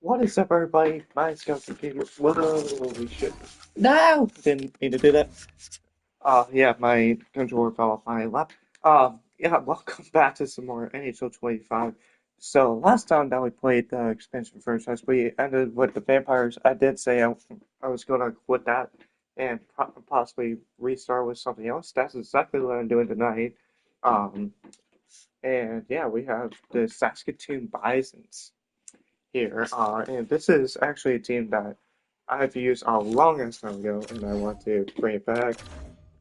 What is up, everybody? My Scout Computer. Whoa, holy shit. No! Didn't mean to do that. Yeah, my controller fell off my lap. Yeah, welcome back to some more NHL25. So, last time that we played the expansion franchise, we ended with the vampires. I did say I was gonna quit that and possibly restart with something else. That's exactly what I'm doing tonight. Um, and yeah, we have the Saskatoon Bisons here. And this is actually a team that I've used a long ass time ago, and I want to bring it back.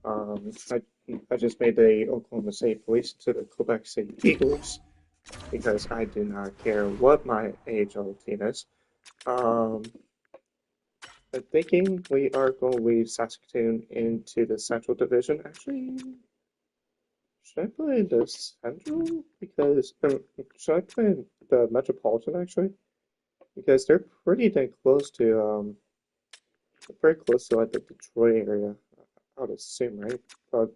Um, I, I just made the Oklahoma State Police to the Quebec City Eagles because I do not care what my AHL team is. Um, I'm thinking we are going to leave Saskatoon into the Central Division. Actually, should I play the Central? Because should I play the Metropolitan actually? Because they're pretty dang close to pretty close to like the Detroit area, I would assume, right? But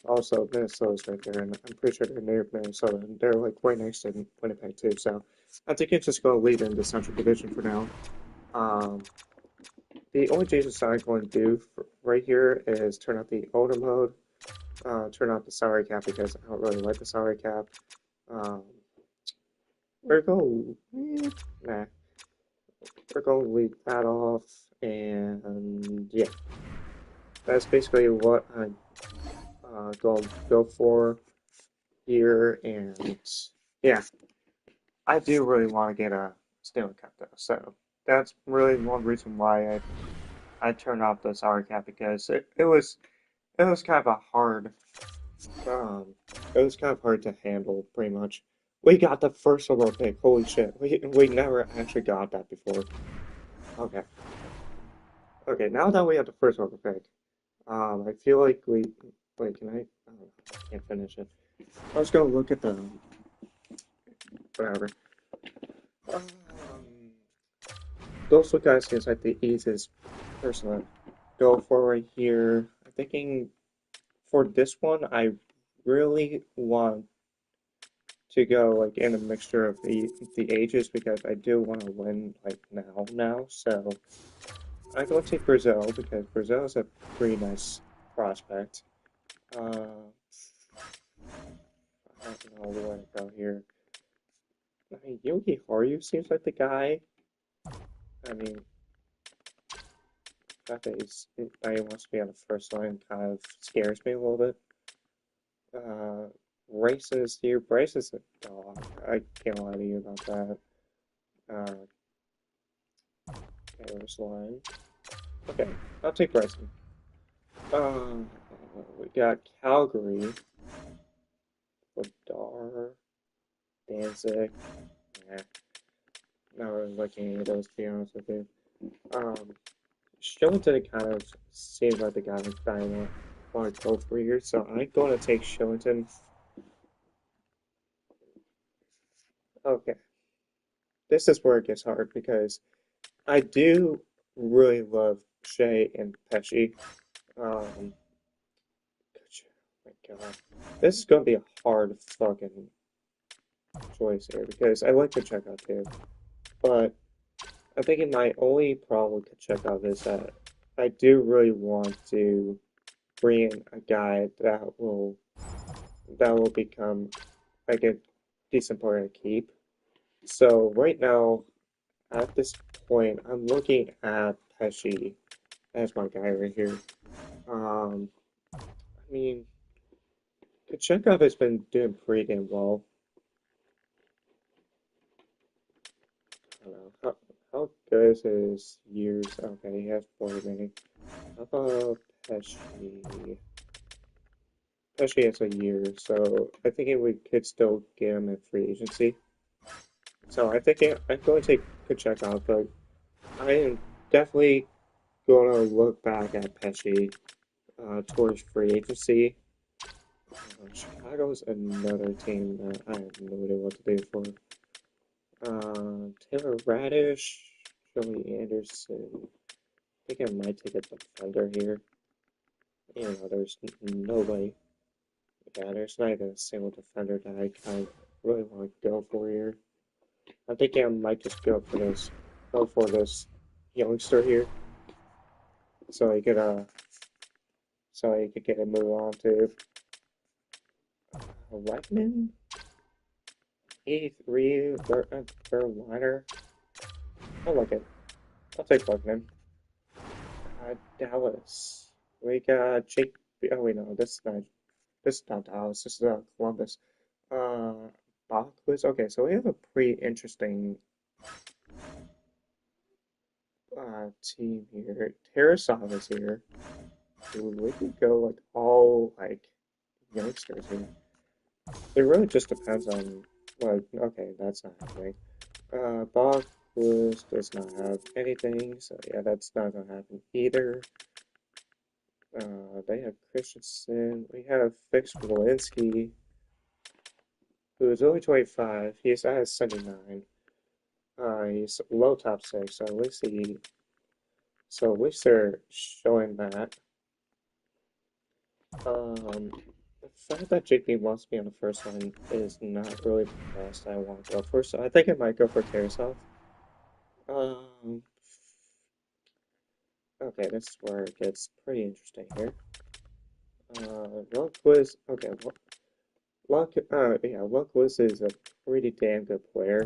also Minnesota's right there, and I'm pretty sure they're near Minnesota, and they're like right next to Winnipeg too. So I think it's just going to lead in the Central Division for now. Um, the only changes that I'm going to do right here is turn out the older mode, turn out the salary cap because I don't really like the salary cap. Um, we're going, nah, we're going to leave that off, and yeah, that's basically what I go for here, and yeah, I do really want to get a Stanley Cup though, so that's really one reason why I turned off the salary cap because it was kind of a hard um it was kind of hard to handle pretty much. We got the first overall pick. Holy shit, we never actually got that before. Okay, okay, now that we have the first overall pick, I feel like we wait. Can I? Oh, I can't finish it. I was gonna look at the whatever. Um, those two guys seems like the easiest person to go for right here. I'm thinking for this one, I really want to go like in a mixture of the ages because I do want to win like now. So I go take Brazil because Brazil is a pretty nice prospect. I don't know where to go here. I mean, Yogi Haru seems like the guy. I mean, the fact that he wants to be on the first line kind of scares me a little bit. Uh, Races here. Bryce is a dog. I can't lie to you about that. Taylor's line. Okay, I'll take Bryson. We got Calgary, Ladar, Danzig. Nah, not really liking any of those, to be honest with you. Um, Shillington kind of seems like the guy that I want to go for here, so I'm going to take Shillington. Okay, this is where it gets hard because I do really love Shea and Pesci. Um, my God, this is gonna be a hard fucking choice here because I like Kachekov too, but I'm thinking my only problem with Kachekov is that I do really want to bring in a guy that will become like a decent player to keep. So right now, at this point, I'm looking at Pesci as my guy right here. Um, I mean, Kochenkov has been doing pretty damn well. I don't know. How good is his years? Okay, he has 40 maybe. How about Pesci? Pesci has a year, so I think we could still get him in free agency. So I think I'm going to take Kochenkov, but I am definitely going to look back at Pesci towards free agency. Chicago's another team that I have no idea what to do for. Taylor Radish, Joey Anderson. I think I might take a defender here. You know, there's nobody. Yeah, there's not even a single defender that I kind of really want to go for here. I'm thinking I might just go for this go for this youngster here, so he could get a move on to Lightning. 83 third liner. I like it. I'll take Lightning. Dallas. We got Jake. Oh wait, no, this is not. This is not Dallas. This is Columbus. Uh, Bachwitz. Okay, so we have a pretty interesting team here. Tarasov is here. Dude, we could go like all like youngsters here. It really just depends on like. Okay, that's not happening. Bachwitz does not have anything, so yeah, that's not gonna happen either. They have Christensen. We have Fix Walensky, who is only 25. He's at 79. He's low top six, so at least they're showing that. The fact that JP wants me on the first line is not really the best I want to go for, so I think I might go for Tarasov. Um, okay, this is where it gets pretty interesting here. Lundqvist, okay, Lundqvist is a pretty damn good player,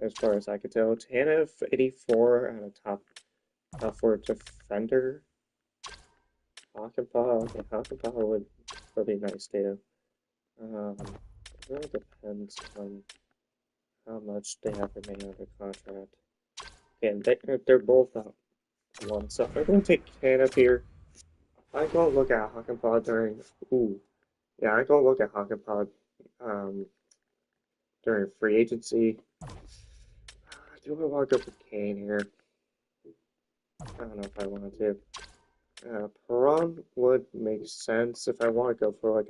as far as I could tell. Tanev, 84 out of top four defender. Hakanpää, okay, Hakanpää would be nice too. It really depends on how much they have remaining under contract. And they're both out one, so I'm going to take Tanev here. I go look at Hakanpää during. Ooh, yeah, I go look at Hakanpää during free agency. Do I want to go for Kane here? I don't know if I want to. Perron would make sense if I want to go for like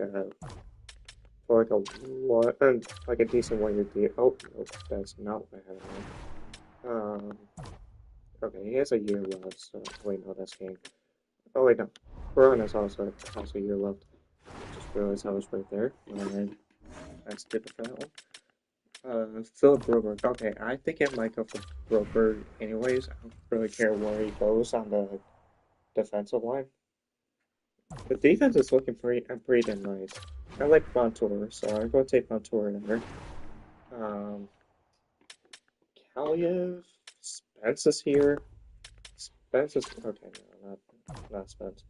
a decent 1 year deal. Oh, no, that's not what I had in mind. Okay, he has a year left. So wait, no, that's Kane. Oh wait, no, Perron has also a year left. Just realized I was right there. I skipped for that one. Philip Broberg. Okay, I think I might go for Broberg anyways. I don't really care where he goes on the defensive line. The defense is looking pretty damn nice. I like Montour, so I'm going to take Montour in there. Kaliev, Spence is here. Spence is okay. No, not Spence.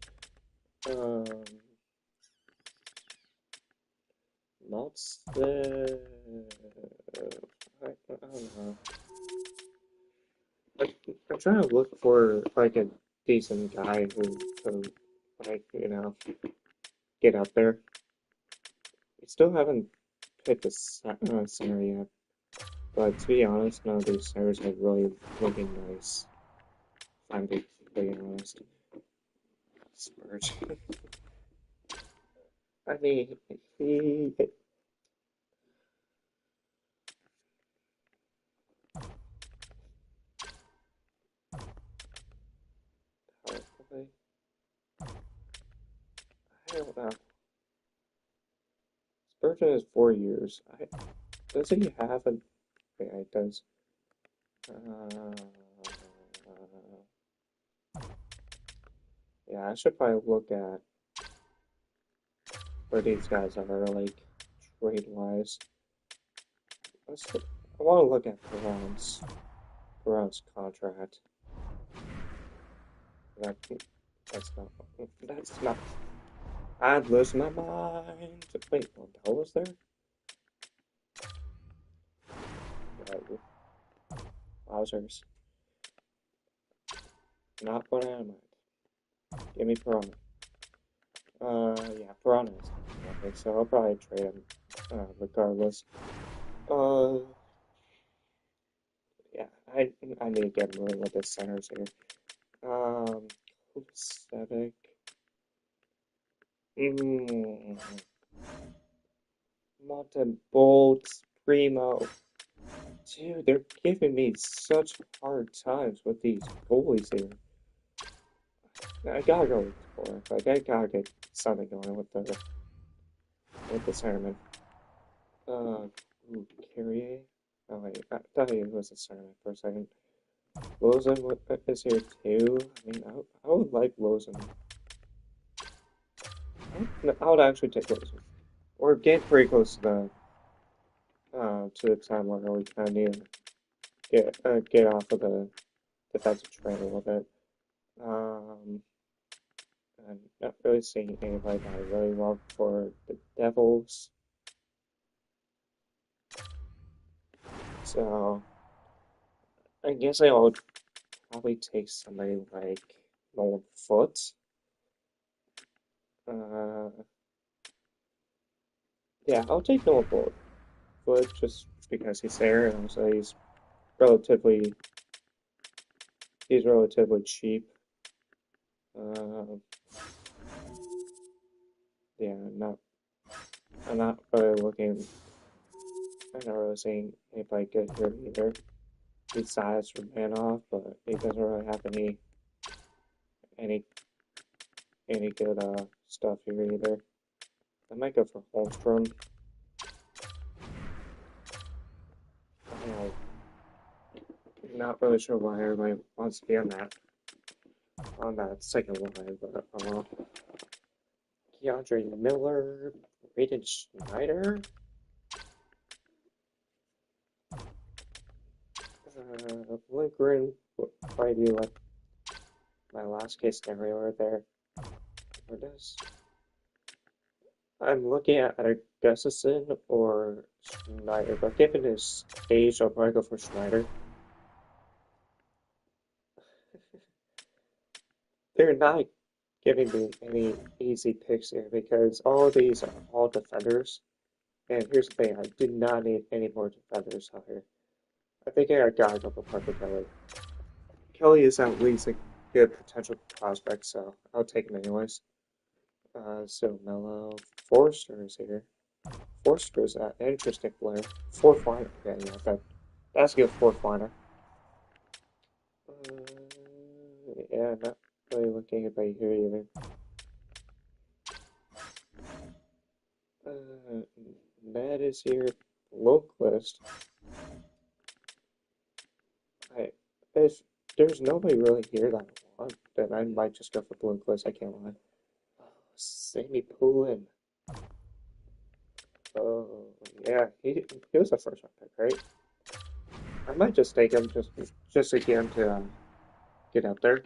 Not the. I don't know. I'm trying to look for like a decent guy who like get up there. We still haven't picked a center yet, but to be honest, none of these centers are really looking nice. If I'm being honest. Spurge. I mean, he. I don't know. Spurgeon is 4 years. Does he have a? Yeah, it does. Yeah, I should probably look at where these guys are, like trade-wise. I want to look at Perron's contract. That's not. I'd lose my mind. Wait, Odell was there? Wowzers. Not what I mind. Give me Piranha. Yeah, Piranha is okay, so I'll probably trade him, regardless. Yeah, I need to get moving with the centers here. Kovacevic. Monte Bolts, Primo. Dude, they're giving me such hard times with these goalies here. I gotta go for it. Like, I gotta get something going with the centerman. Ooh, Carrier. Oh wait, I thought he was a centerman for a second. Lozen is here too. I mean, I would like Lozen. I would actually take Lozen. We're getting pretty close to the time where we kind of need to get off of the defensive train a little bit. Um, I'm not really seeing anybody that I really love for the Devils. So I guess I would probably take somebody like Nolan Foot. Uh, yeah, I'll take Nolan Foot just because he's there and also relatively he's relatively cheap. Uh, yeah, I'm not really looking. I'm not really seeing anybody good here either. Besides Romanoff, but he doesn't really have any any good stuff here either. I might go for Holmstrom. I don't know. Not really sure why everybody wants to be on that second line, but Keandre Miller, Braden Schneider, Lindgren would probably be like my last case scenario right there. Or does I'm looking at either Gustafson or Schneider, but given his age, I'll probably go for Schneider. They're not giving me any easy picks here because all of these are all defenders. And here's the thing, I do not need any more defenders out here. I think I gotta go for Parker Kelly. Kelly is at least a good potential prospect, so I'll take him anyways. So Mello, Forster is here. Forster is an interesting player. Fourth liner. That's a good fourth liner. Yeah, not really looking at by here either. Matt is here. Localist. If there's nobody really here that I want, then I might just go for Bloomquist. I can't lie. Sammy Poulin. Oh, yeah, he was a first round pick, right? I might just take him just to get him to get out there.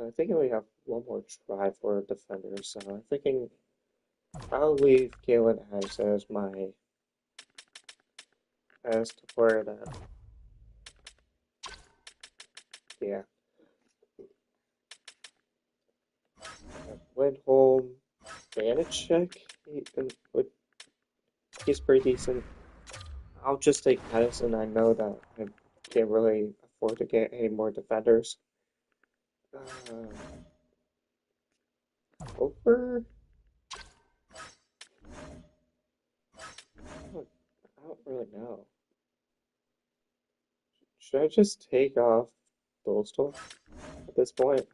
I think we have one more try for a defender, so I'm thinking I'll leave Galen as my as to where that. Yeah, Lindholm, Vanacek, he's pretty decent. I'll just take Madison. I know that I can't really afford to get any more defenders. Uh, Over? I don't really know. Should I just take off Dostal at this point?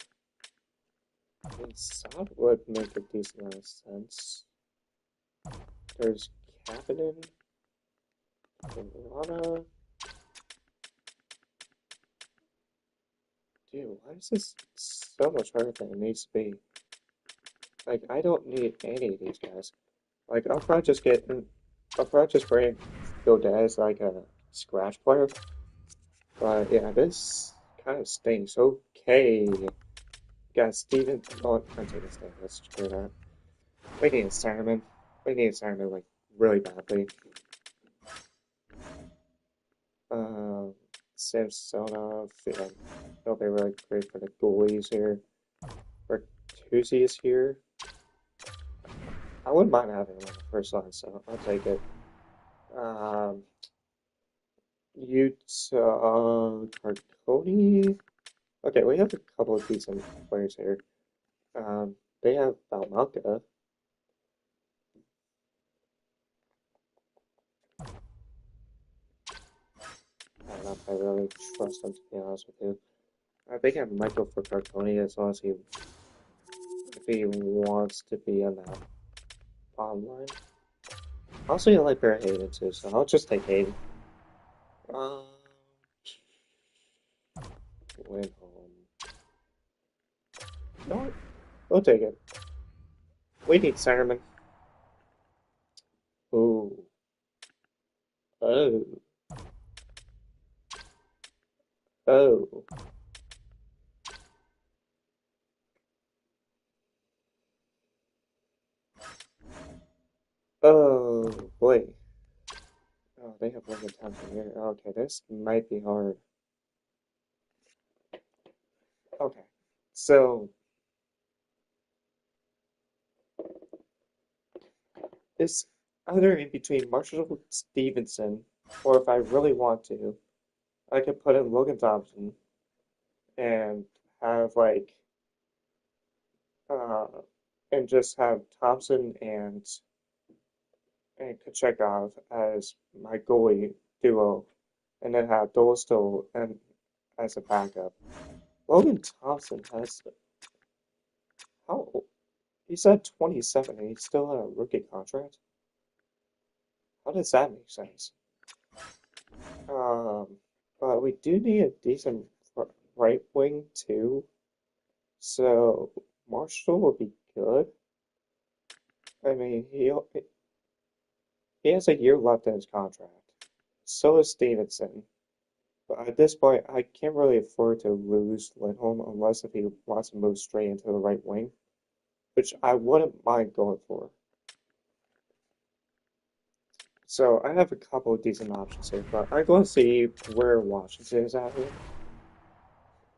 I mean, Saad would make a decent amount of sense. There's Kapanen, Lana. Dude, why is this so much harder than it needs to be? Like, I don't need any of these guys. Like, I'll probably just bring Godez as like a scratch player. But yeah, this kind of stinks. Okay. Got Steven. Oh, I'm taking Steven. Let's screw that. We need a Simon. We need a Simon like really badly. Samsonov, yeah, they'll be really great for the goalies here. Bertuzzi is here. I wouldn't mind having him on the first line, so I'll take it. Utah Carconi. Okay, we have a couple of decent players here. They have Balmalka. I don't know if I really trust him, to be honest with you. I think I might go for Carconi as long as if he wants to be on that bottom line. Also, you like Bear Hayden too, so I'll just take Hayden. Lindholm. You know what? We'll take it. We need centerman. Ooh. Oh. Oh. Oh, boy. Oh, they have Logan Thompson here. Okay, this might be hard. Okay. So, it's either in between Marshall Stevenson, or if I really want to, I could put in Logan Thompson and have uh, and just have Thompson and Kochekov as my goalie duo, and then have Dolstol and as a backup. Logan Thompson has how old? He's at 27 and he's still on a rookie contract. How does that make sense? Um, but we do need a decent right wing too. So Marshall would be good. I mean, he has a year left in his contract. So is Stevenson. But at this point, I can't really afford to lose Lindholm unless if he wants to move straight into the right wing, which I wouldn't mind going for. So I have a couple of decent options here, but I'm going to see where Washington is at here.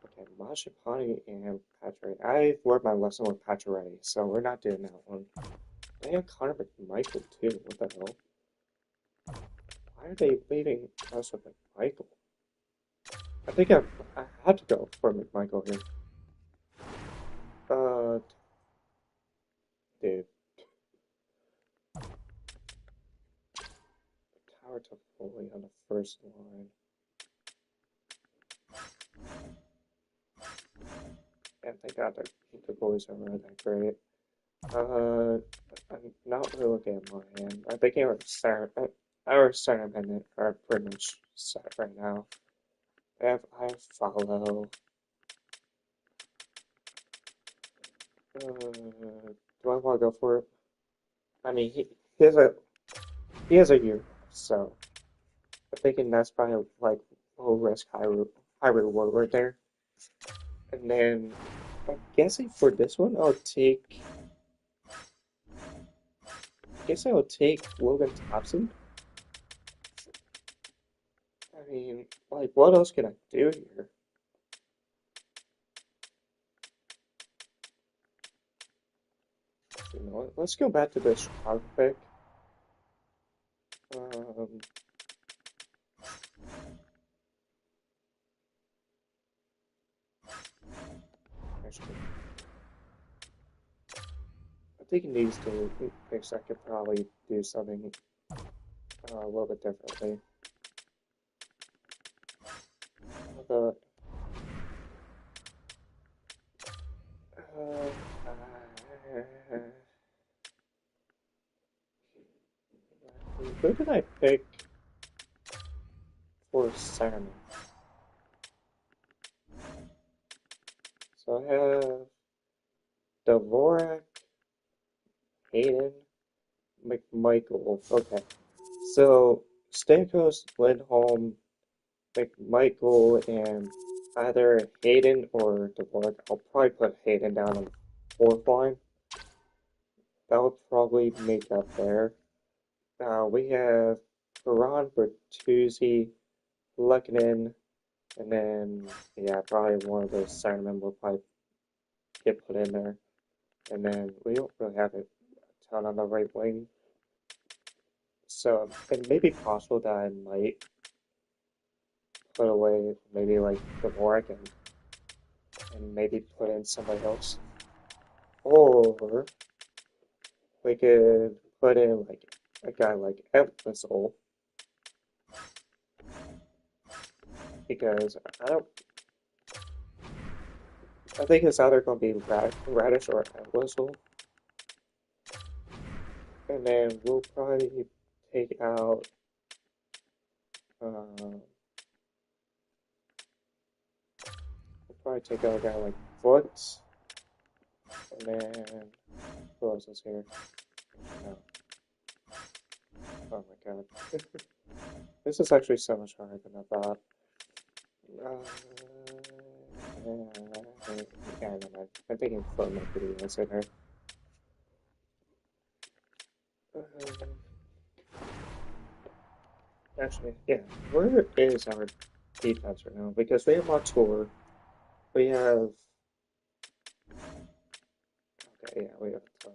Okay, Mashipani and Pacioretty. I learned my lesson with Pacioretty, so we're not doing that one. They have Connor McMichael too. What the hell? Why are they leaving us with McMichael? I think I had to go for McMichael here. Dude. Tower to Foley on the first line. And thank God the goalies are not that great. I'm not really looking at my hand. I think our centermen are pretty much set right now. I have follow. Do I want to go for it? I mean, he has a year, so I'm thinking that's probably like low risk, high reward right there. And then I'm guessing for this one, I will take Logan Thompson. I mean, like, what else can I do here? You know what? Let's go back to the Chicago pick. Actually, I think in these two picks I could probably do something a little bit differently. The who did I pick for Simon? So I have Dvorak, Hayden, McMichael. Okay. So Stamkos, Lindholm, McMichael, and either Hayden or Dvorak. I'll probably put Hayden down on the fourth line. That would probably make up there. We have Perron, Bertuzzi, Lekanen, and then, yeah, probably one of those centermen will probably get put in there. And then we don't really have a ton on the right wing. So it may be possible that I might put away maybe like Dvorak and maybe put in somebody else. Or we could put in like a guy like Episol. Because I think it's either going to be Radish or Episol. And then we'll probably take out probably take out a guy like Foot. And then, who else is here? No. Oh my god. This is actually so much harder than I thought. Yeah, I know. I'm thinking Foot might be the answer here. Actually, yeah. Where is our defense right now? Because we have Montour. We have. Okay, yeah, we have a ton.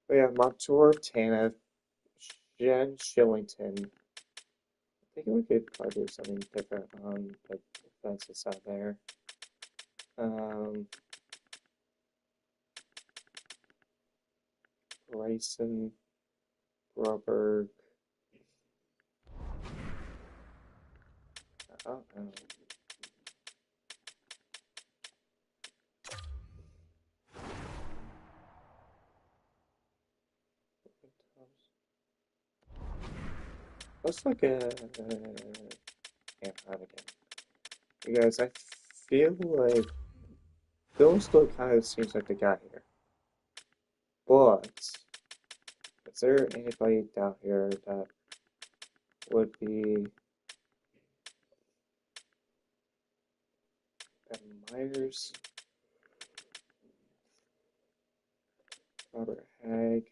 We have Montour, Tanev, Jen, Shillington. I think we could probably do something different on the defensive side there. Grayson, Broberg. I don't know. Let's look at again. Because I feel like Bill still kind of seems like the guy here. But is there anybody down here that would be Myers, Robert Hagg,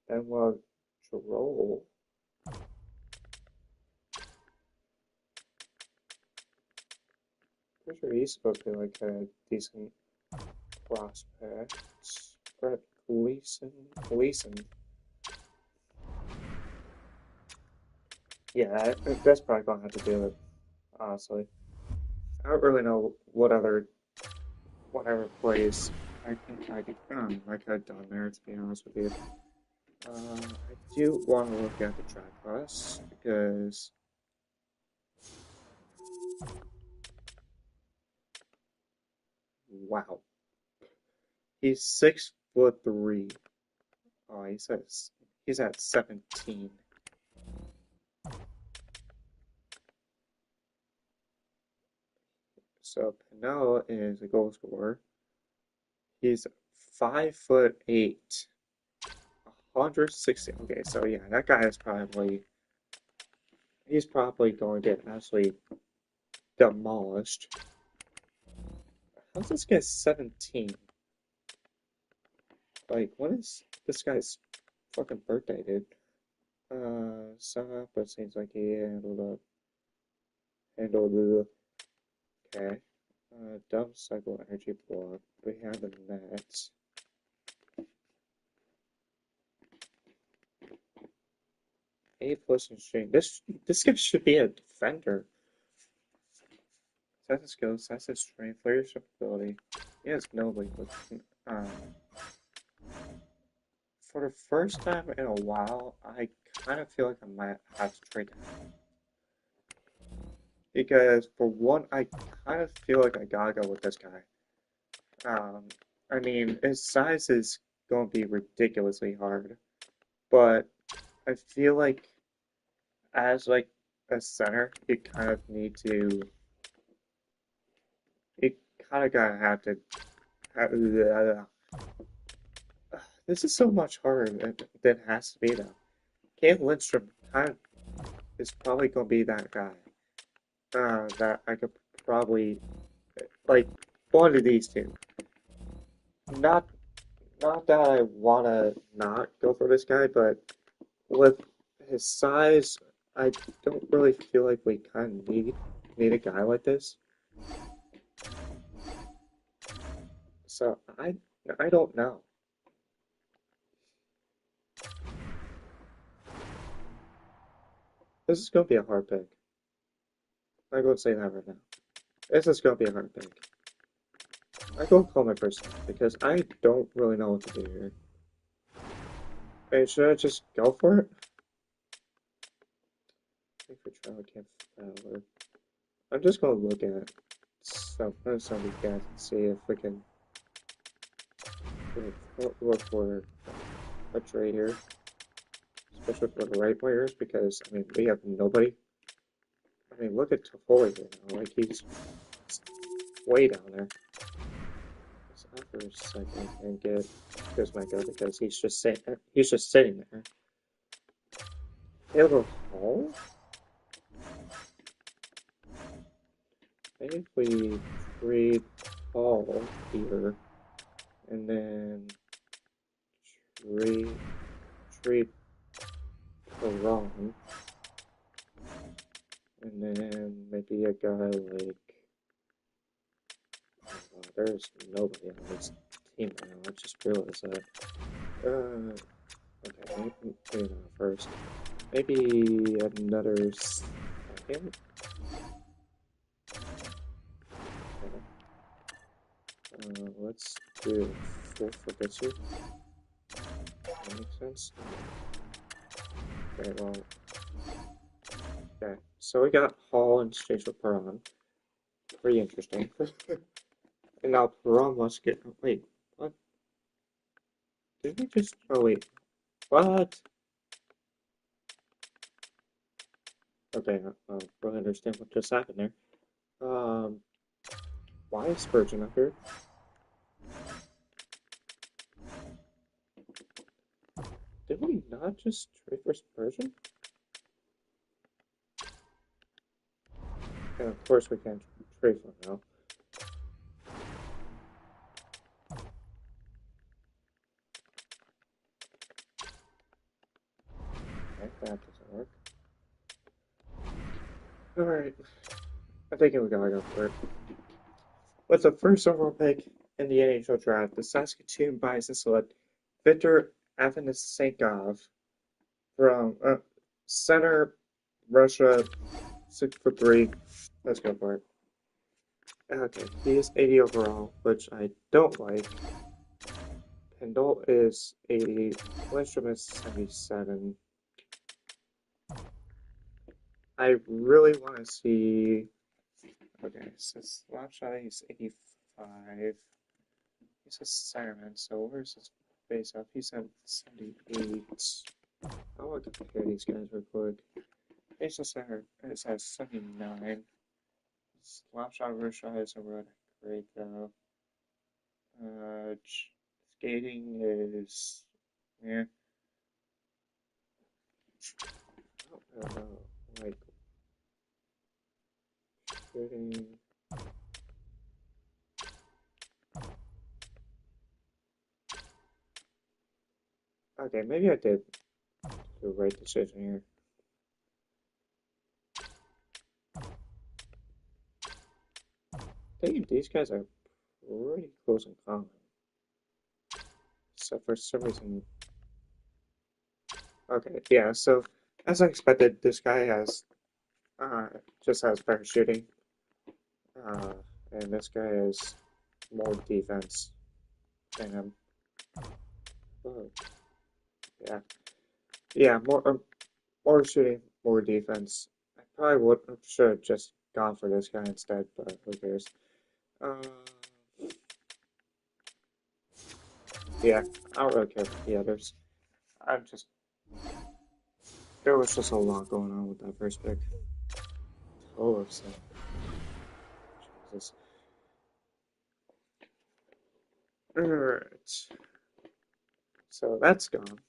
Benoit Giroux? Pretty sure he's supposed to be like a decent prospect. Brett Gleason. Yeah, that's probably gonna have to do it, honestly. I don't really know whatever plays I think I could have done there, to be honest with you. I do want to look at the track class because wow, he's 6'3". Oh, he's at 17. So Pinot is a goal scorer. He's 5'8", 160. Okay, so yeah, that guy is he's probably going to get absolutely demolished. How's this guy 17? Like, when is this guy's fucking birthday, dude? But it seems like he handled it. Okay. Dumb cycle energy block. We have the Nets. A plus in string. This guy should be a defender. That's his skills, that's his strength, leadership ability. He has no leadership. For the first time in a while, I kind of feel like I might have to trade him. Because for one, I kind of feel like I gotta go with this guy. I mean, his size is going to be ridiculously hard, but I feel like as like a center, you kind of need to, you kind of gotta have to. This is so much harder than it has to be though. Cam Lindstrom kind of is probably going to be that guy. That I could probably like one of these two. Not that I want to not go for this guy, but with his size, I don't really feel like we kind of need a guy like this. So I don't know. This is going to be a hard pick. I'm going to say that right now. This is going to be a hard pick. I go call my first because I don't really know what to do here. Hey, should I just go for it? I think for trial camp I'm just gonna look at some of these guys and see if we can look for a trade here, especially for the right players because I mean we have nobody. I mean look at Toffoli right now, like way down there. Let's out for a second and get Kuzmenko because he's just sitting there. Taylor Hall? Maybe if we trade Hall here and then trade Perron and then maybe a guy like there's nobody on this team right now. I just realized that. Okay, maybe not first. Maybe another second. Okay. Let's do 4 for this year. That makes sense. Okay, well. Okay, so we got Hall in exchange for Perron. Pretty interesting. And now Perron wants to get. Wait, what? Did we just. Oh, wait. What? Okay, I don't really understand what just happened there. Why is Spurgeon up here? Did we not just trade for Spurgeon? And of course we can't trade for him now. Okay, that doesn't work. Alright. I think we gotta go for it. With the first overall pick in the NHL draft, the Saskatoon Bisons select Viktor Afanasenkov from center, Russia, 6'3". Let's go for it. Okay, he is 80 overall, which I don't like. Pendle is 80, Lindstrom is 77. I really want to see. Okay, so Slapshot he's 85. He's a centerman, so where's his face up? He's at 78. I want to compare these guys real quick. He's a center, it has 79. Slapshot Rishai isn't really great though. Skating is. Yeah. I don't know. Like. Skating. Okay, maybe I did the right decision here. I think these guys are pretty close in common. So for some reason. Okay, yeah, so as I expected, this guy has just has better shooting. And this guy has more defense than him. Oh, yeah. Yeah, more shooting, more defense. I probably should have just gone for this guy instead, but who cares? Yeah, I don't really care about the others. There was just a lot going on with that first pick. Oh, upset. Jesus. Alright. So that's gone.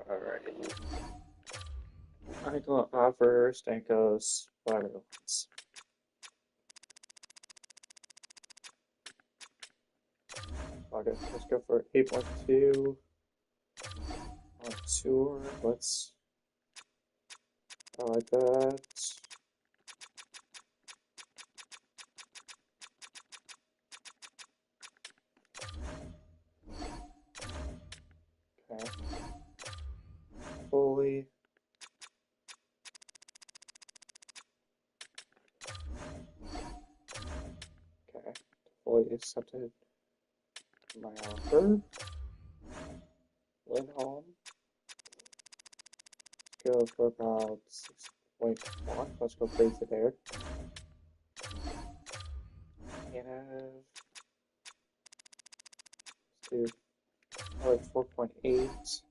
Alright. I go offer Stanko's Spider-Lines. Okay, let's go for 8.2 on tour. I like that. Okay. Fully. Okay. Fully accepted my offer. Lindholm. Go for about 6.1. Let's go crazy there. And let's do like 4.8. Let's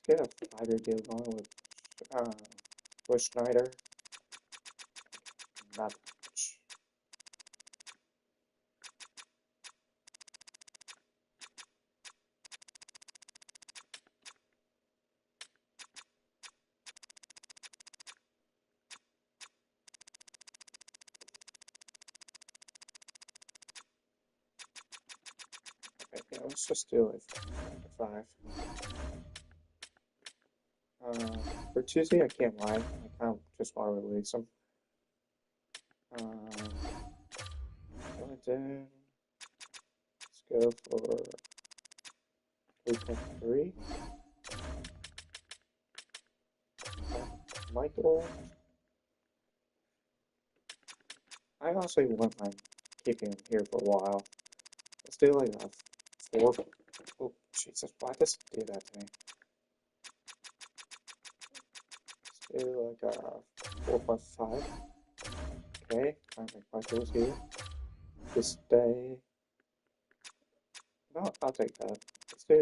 get a 5-year deal going with Schneider. Not much. Okay, yeah, let's just do like 5. For Tuesday, I can't lie. I kind of just want to release them. Then let's go for 3.3. Michael, I honestly wouldn't mind keeping him here for a while. Let's do like a 4. Oh, Jesus, why does it do that to me? Let's do like a 4.5. Okay, I think Michael's here. This day. No, I'll take that. Let's do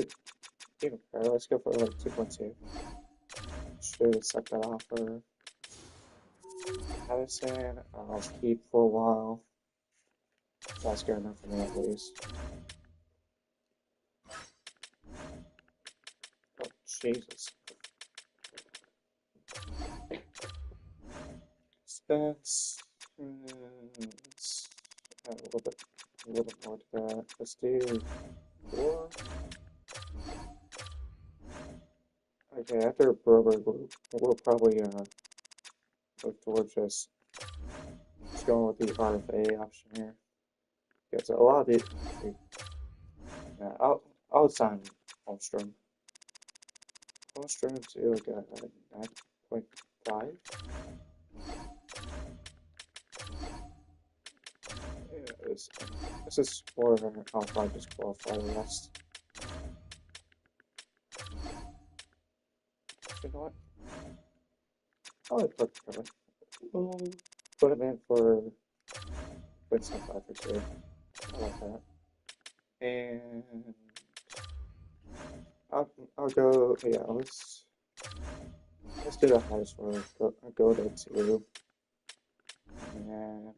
even better. Let's go for like 2.2. Should suck that off for Addison. I'll keep for a while. That's good enough for me at least. Oh, Jesus. Let's add a little bit more to that. Let's do 4. Okay, after Broberg, we'll probably look towards just going with the RFA option here. Because a lot of it, yeah, I'll sign Holmstrom. Holmstrom to like a 9.5. Yeah, this is more of an I'll just qualify the rest. You know what? I'll put we'll put him in for Winston 5 for 2. I like that. And I'll go, yeah, let's do the highest one. Go to 2. And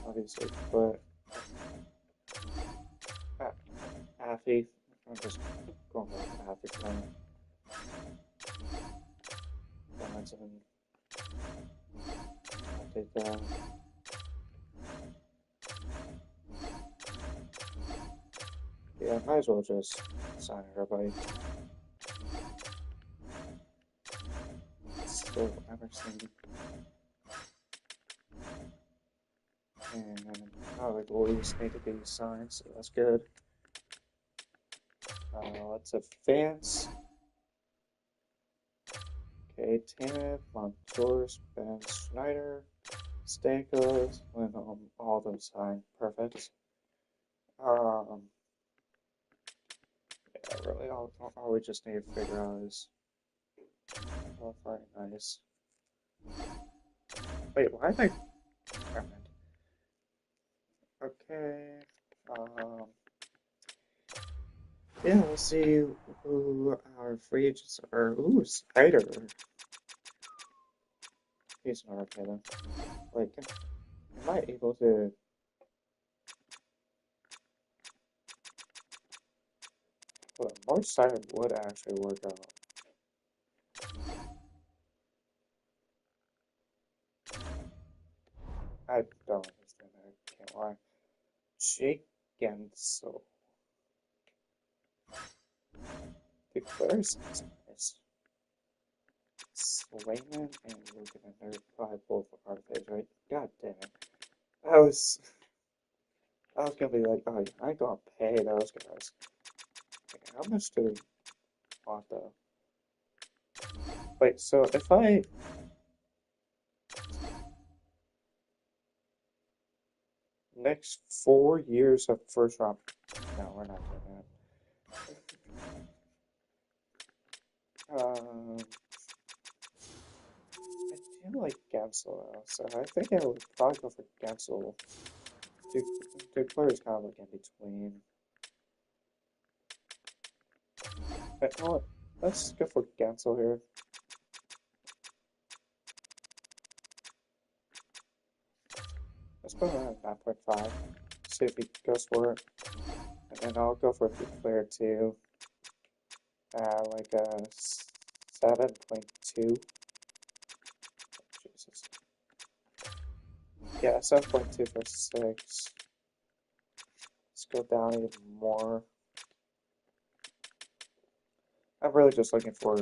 obviously put Affy. I'm just going with Affy tonight. Johnson. I'll take that. Yeah, might as well just sign everybody. Still Emerson. And like Louise need to be signed, so that's good. Let's advance. Okay, Tanev, Montour, Ben Schneider, Stamkos, and all of them signed. Perfect. Yeah, really, all we just need to figure out is very nice. Wait, why am I? Never mind. Okay. Yeah, we'll see who our free agents are. Ooh, Spider. He's not okay then. Like, am I able to? Well, more Spider would actually work out. I don't understand that. I can't lie. Jake Gensel. Declare sounds nice. Swayman and Logan, and they're probably both RFAs, right? God damn it. I was gonna be like, oh, I ain't gonna pay those guys. Okay, how much do we want though? Wait, so if I next 4 years of first round, no, we're not doing that. Gensel, so I think I would probably go for Gensel. Duclair is kind of like in between. But you know what? Let's go for Gensel here. Let's put him at 9.5. See if he goes for it. And then I'll go for Duclair too. Like a 7.2. Jesus. Yeah, 7.2 for 6. Let's go down even more. I'm really just looking for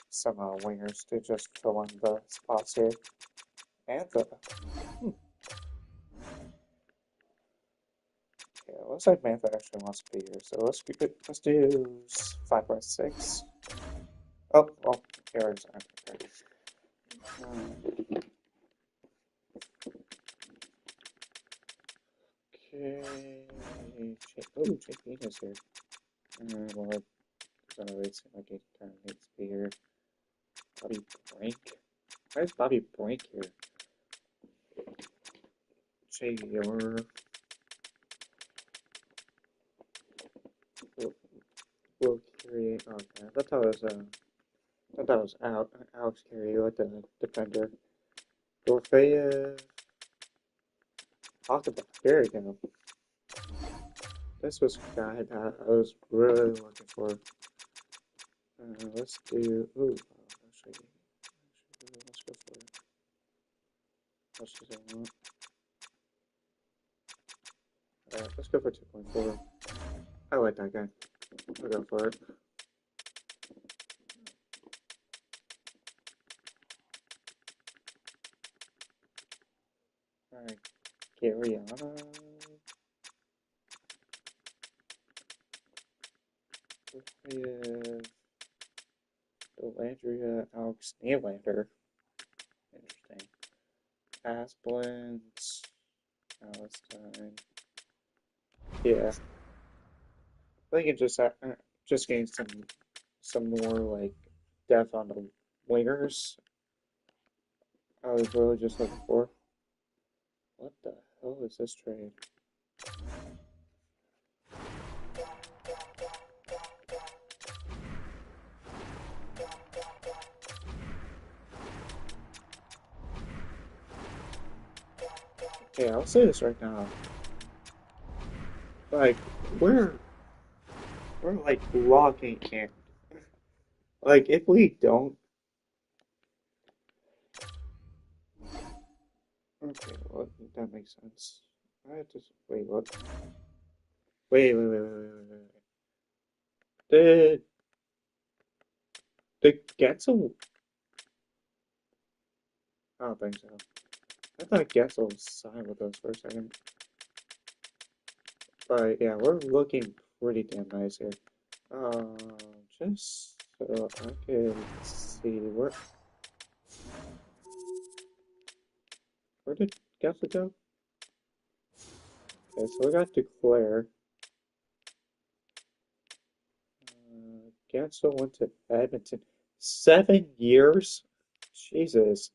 some wingers to just fill in the spots here. And yeah, looks like Mantha actually wants to be here, so let's keep it. Let's do 5.6. Oh, well, errors aren't okay. Oh, JP is here. Well, it doesn't really seem like he kind of needs to be here. Bobby Brink? Why is Bobby Brink here? JR. Will Carey. Okay, I thought that was Alex Carey, like the defender. Dorfeyev. There we go. This was a guy that I was really looking for. Let's do. Ooh, actually, let's go for it. Let's just Alright, let's go for 2.4. I like that guy. We'll go for it. Alright, Gariana. Delandria, Alex Nylander. Interesting. Asplund, Palestine. Yeah. I think it just gained some more like depth on the wingers. I was really just looking for. What the hell is this trade? Okay, I'll say this right now. Like, we're like logging in. Like, if we don't. Okay, well, that makes sense. I have to wait. What? Wait. The Gensel. I don't think so. I thought Gensel signed with us for a second. But yeah, we're looking pretty damn nice here. Just so I can see where did Gensel go? Okay, so we got Declare. Gensel went to Edmonton. 7 years? Jesus.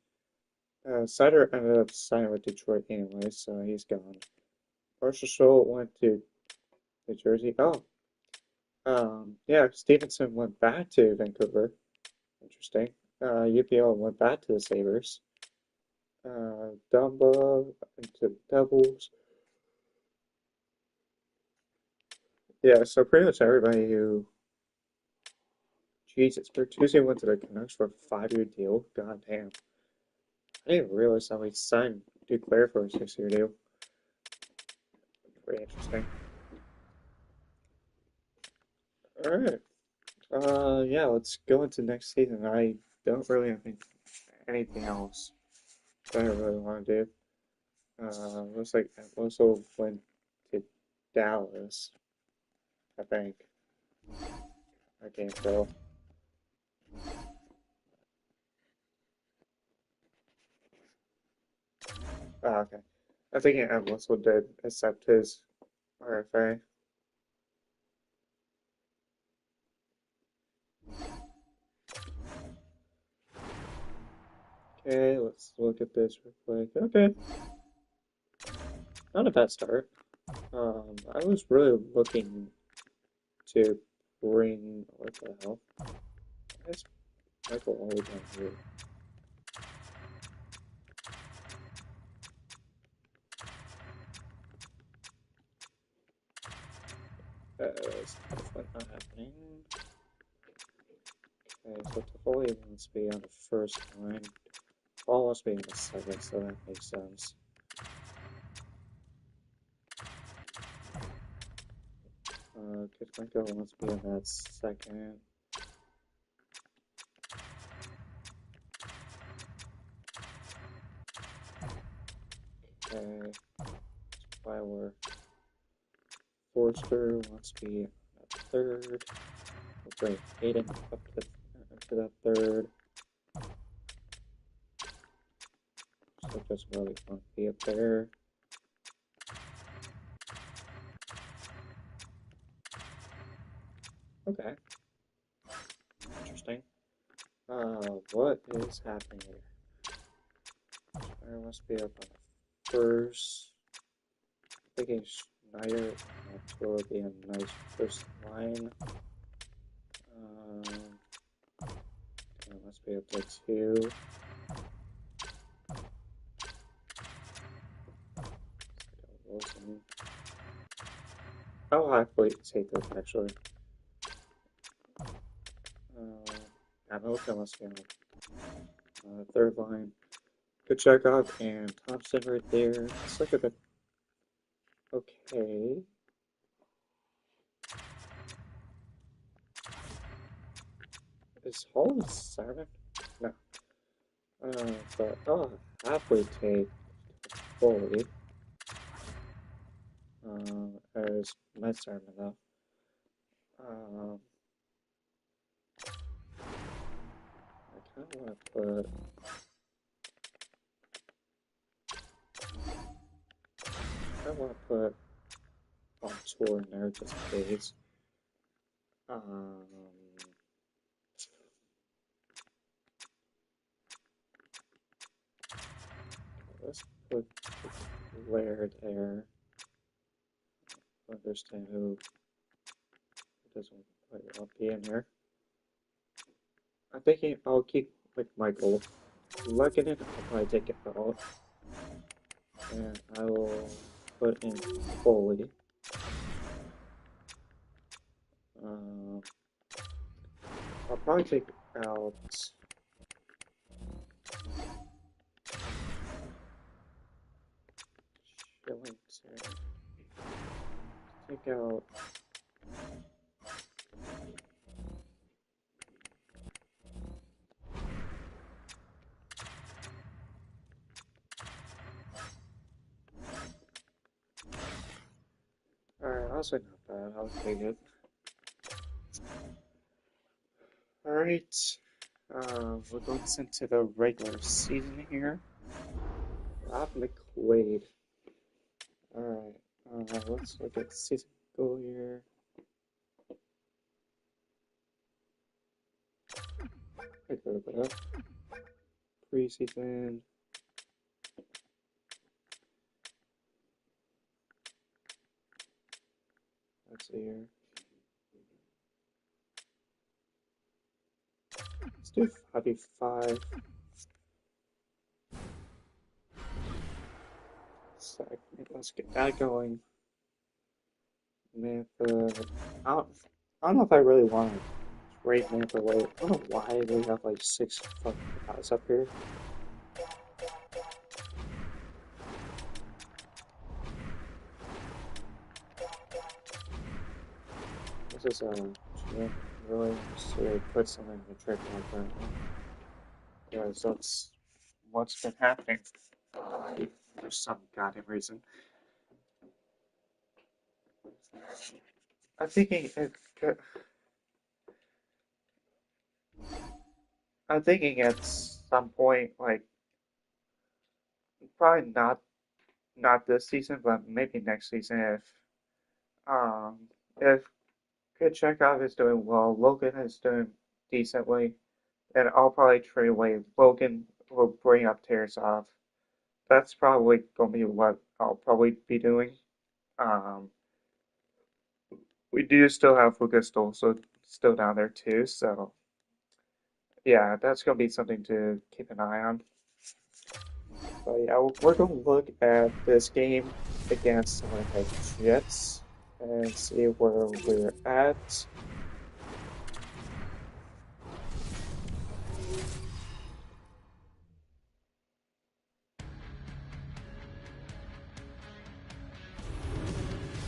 Sider ended up signing with Detroit anyway, so he's gone. Marshall went to New Jersey. Oh. Yeah, Stevenson went back to Vancouver. Interesting. UPL went back to the Sabres. Dumba into Devils. Yeah, so pretty much everybody who. Jesus, Bertuzzi went to the Canucks for a 5-year deal. God damn. I didn't realize somebody signed Duclair for a 6-year deal. Pretty interesting. Alright. Yeah, let's go into next season. I don't really have anything else that I really want to do. Looks like Alonso went to Dallas, I think. I can't tell. Oh, okay. I think Alonso did accept his RFA. Okay, let's let's look at this real quick. Okay, not a bad start. I was really looking to bring, what the hell? Why is Michael all the way down here? That's definitely not happening. Okay, so Toffoli wants to be on the first line. Paul wants to be on the second, so that makes sense. Kuzmenko wants to be on that second. Okay, Weiler. Forster wants to be on that third. We'll bring Hayden up to that third. So just really want to be up there. Okay. Interesting. What is happening here? Schneider wants to be up on the first. Thinking Schneider and will be a nice first line. Let's be up there too. Wilson. I'll happily take this actually. Hamilton wants to be on the third line. Kucherov and Thompson right there. Let's look at the. Okay. Is Hall a Simon? No. But I'll happily take Foley as my Simon though. I kind of want to put. I want to put on tour in there just in case. Let's put Laird there. Understand who doesn't want to be in here. I'm thinking I'll keep like Michael. Lugging it, I'll probably take it out. And I will put in Foley. I'll probably take out Shillington. Take out Alright, also not bad. I'll take it. Alright. We're going into the regular season here. Rob McQuaid. Alright. Let's look at season goal here. I go to that. Preseason. Let's see here. Let's do 5v5. Let's get that going. Mantha. I don't know if I really want to trade Mantha away. I don't know why we have like 6 fucking guys up here. This is really to put something in the trade like that. Yeah, so it's what's been happening for some goddamn reason. I'm thinking at some point, like probably not this season, but maybe next season if Kucherov is doing well, Logan is doing decently, then I'll probably trade away Logan we'll bring up Tarasov. That's probably going to be what I'll probably be doing. Um, we do still have Lucas Stolso still down there too, so yeah, that's going to be something to keep an eye on. But yeah, we're going to look at this game against the Winnipeg Jets and see where we're at.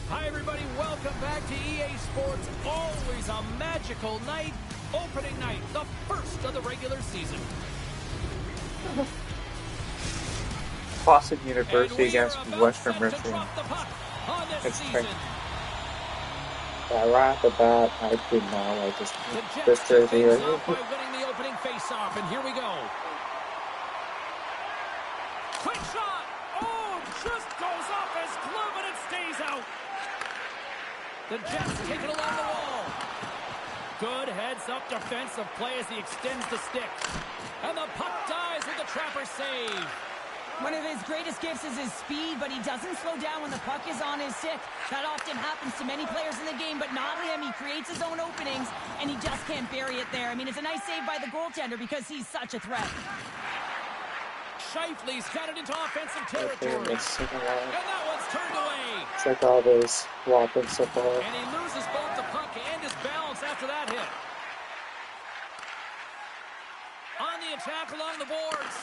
Hi everybody, welcome back to EA Sports. Always a magical night, opening night, the first of the regular season. Boston University against Western Michigan. Yeah, right off the bat, I did not like this jersey right here. By winning the opening face-off, and here we go. Quick shot! Oh, just goes off his glove and it stays out. The Jets take it along the wall. Good heads-up defensive play as he extends the stick. And the puck dies with the trapper save. One of his greatest gifts is his speed, but he doesn't slow down when the puck is on his stick. That often happens to many players in the game, but not him. He creates his own openings, and he just can't bury it there. I mean, it's a nice save by the goaltender because he's such a threat. Shifley's got it into offensive territory. And that one's turned away. Check all this whopping so far. And he loses both the puck and his balance after that hit. On the attack along the boards.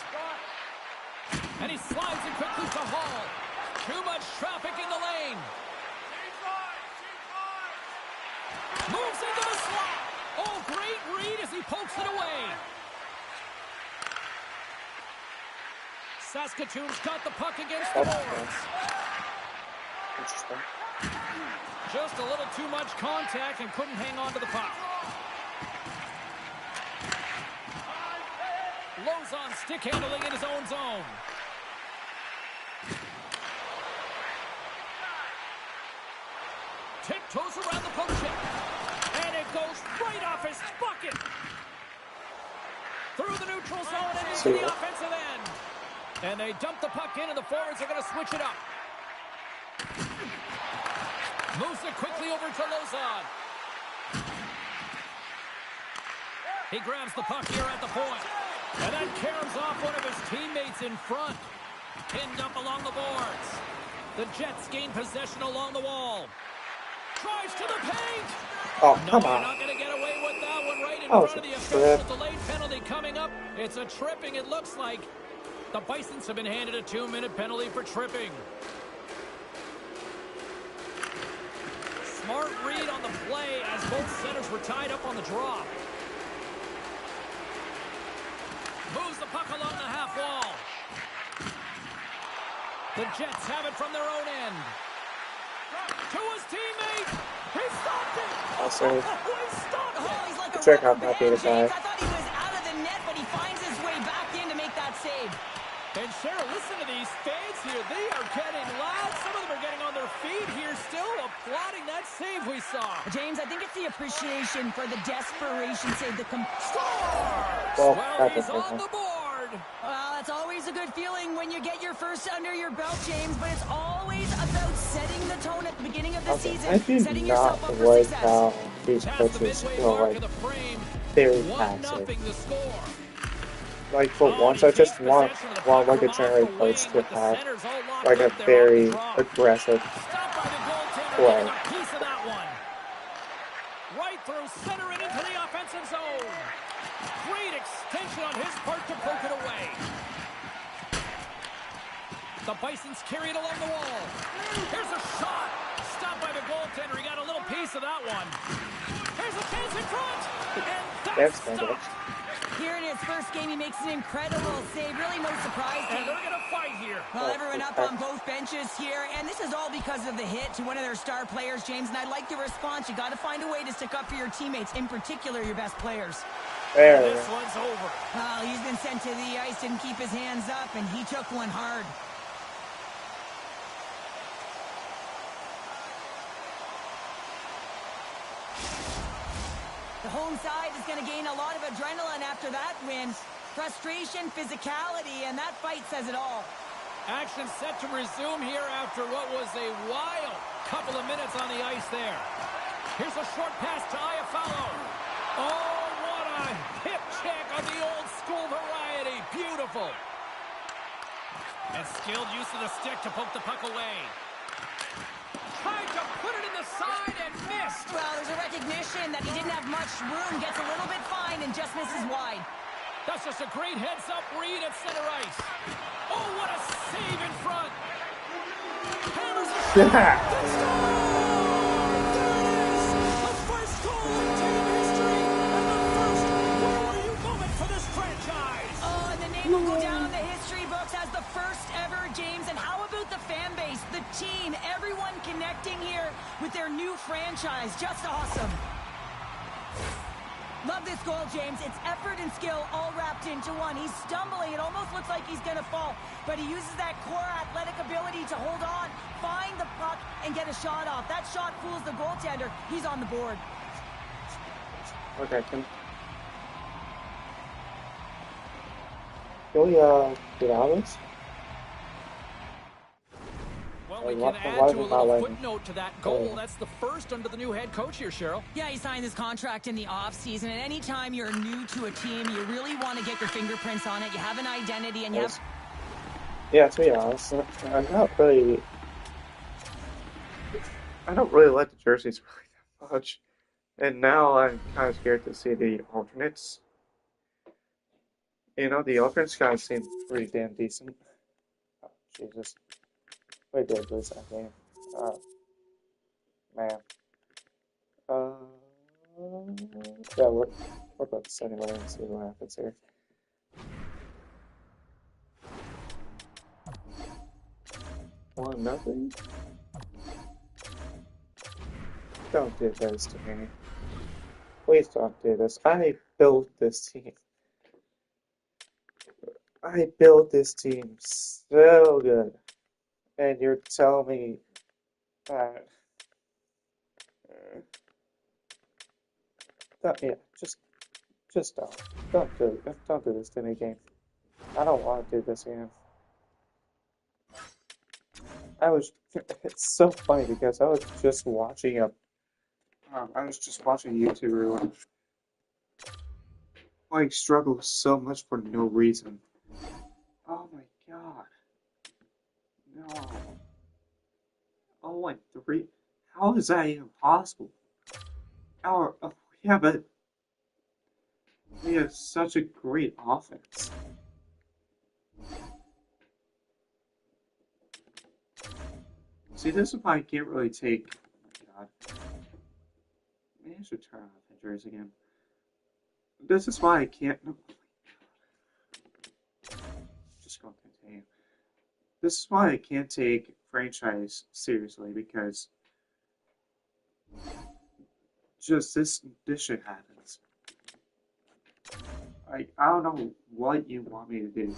And he slides it quickly to Hall. Too much traffic in the lane. Moves into the slot. Oh, great read as he pokes it away. Saskatoon's got the puck against the boards. Interesting. Just a little too much contact and couldn't hang on to the puck. Lozon stick handling in his own zone. Tiptoes around the poke check. And it goes right off his bucket. Through the neutral zone and into the offensive end. And they dump the puck in, and the forwards are going to switch it up. Moves it quickly over to Lozon. He grabs the puck here at the point. And that caroms off one of his teammates in front. Pinned up along the boards. The Jets gain possession along the wall. Drives to the paint. Oh, come no, on. Not going to get away with that one right in front of the official. Delayed penalty coming up. It's a tripping, it looks like. The Bisons have been handed a 2-minute penalty for tripping. Smart read on the play as both centers were tied up on the drop. Moves the puck along the half wall. The Jets have it from their own end. To his teammate. He stopped it. Also, He stopped it. He's like a check out rubber that band, data guy. James. I thought he was out of the net, but he finds his way back in to make that save. And Cheryl, listen to these fans here. They are getting loud. Some of them are getting on their feet here, still applauding that save we saw. James, I think it's the appreciation for the desperation save. Well, he's on the board. Well, that's always a good feeling when you get your first under your belt, James, but it's always about setting the tone at the beginning of the season. I do setting not yourself up for like success. how these coaches feel like very passive. Like for once, I just want like a general coach to have like a very aggressive play. Right through center and into the offensive zone. Great extension on his part to poke it away. The Bisons carry it along the wall. Here's a shot. Stopped by the goaltender. He got a little piece of that one. Here's a chance in front. And that's stopped. Here in his first game, he makes an incredible save. Really no surprise. And they're going to fight here. Well, everyone up on both benches here. And this is all because of the hit to one of their star players, James. And I like the response. You got to find a way to stick up for your teammates, in particular your best players. There. This one's over. Well, he's been sent to the ice, didn't keep his hands up, and he took one hard. The home side is going to gain a lot of adrenaline after that win. Frustration, physicality, and that fight says it all. Action set to resume here after what was a wild couple of minutes on the ice there. Here's a short pass to Iafallo. Oh, what a hip check of the old school variety. Beautiful. And skilled use of the stick to poke the puck away. Tried to put it in the side and missed. Well, there's a recognition that he didn't have much room, gets a little bit fine, and just misses wide. That's just a great heads-up read at center ice. Oh, what a save in front. Hammers the shot. The first goal in team history and the first where were you moment for this franchise. Oh, and the name will go down in the history books as the first ever, James. And how about the fan base, the team, everyone connecting here with their new franchise? Just awesome. Love this goal, James. It's effort and skill all wrapped into one. He's stumbling. It almost looks like he's going to fall, but he uses that core athletic ability to hold on, find the puck, and get a shot off. That shot fools the goaltender. He's on the board. Okay, can we get out of this? Well, we can add to a little footnote to that goal. That's the first under the new head coach here, Cheryl. Yeah, he signed his contract in the offseason, and anytime you're new to a team, you really want to get your fingerprints on it. You have an identity, and you have... Yeah, to be honest, I don't really like the jerseys really that much. And now I'm kind of scared to see the alternates. You know, the alternates guys seem pretty damn decent. Oh, Jesus. We did lose that game. Man. Yeah, we're about to send him away and see what happens here. One nothing. Don't do this to me. Please don't do this. I built this team. I built this team so good. And you're telling me that... yeah, just don't. Don't do this to me, game. I don't want to do this again. It's so funny because I was just watching a YouTuber like struggle so much for no reason. Oh my god. No. 0-3. How is that even possible? Yeah, but we have such a great offense. See, this is why I can't really take. Oh my god. Maybe I should turn off injuries again. This is why I can't. Oh just gonna continue. This is why I can't take franchise seriously because just this shit happens. I don't know what you want me to do.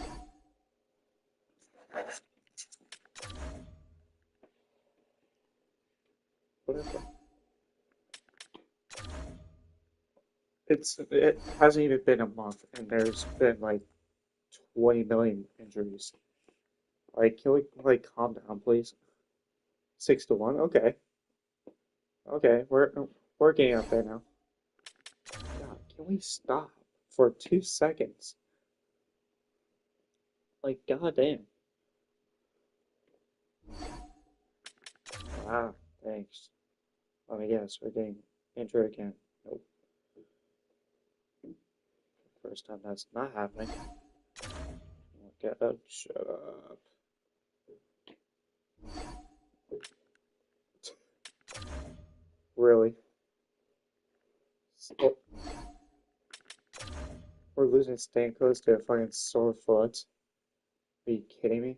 Whatever. It hasn't even been a month and there's been like 20 million injuries. Like, can we calm down, please? 6-1. Okay. Okay, we're getting up there now. God, can we stop for 2 seconds? Like, goddamn. Ah, thanks. Let me guess, we're getting injured again. Nope. First time that's not happening. Get up, shut up. Really? Oh. We're losing Stamkos to a fucking sore foot. Are you kidding me?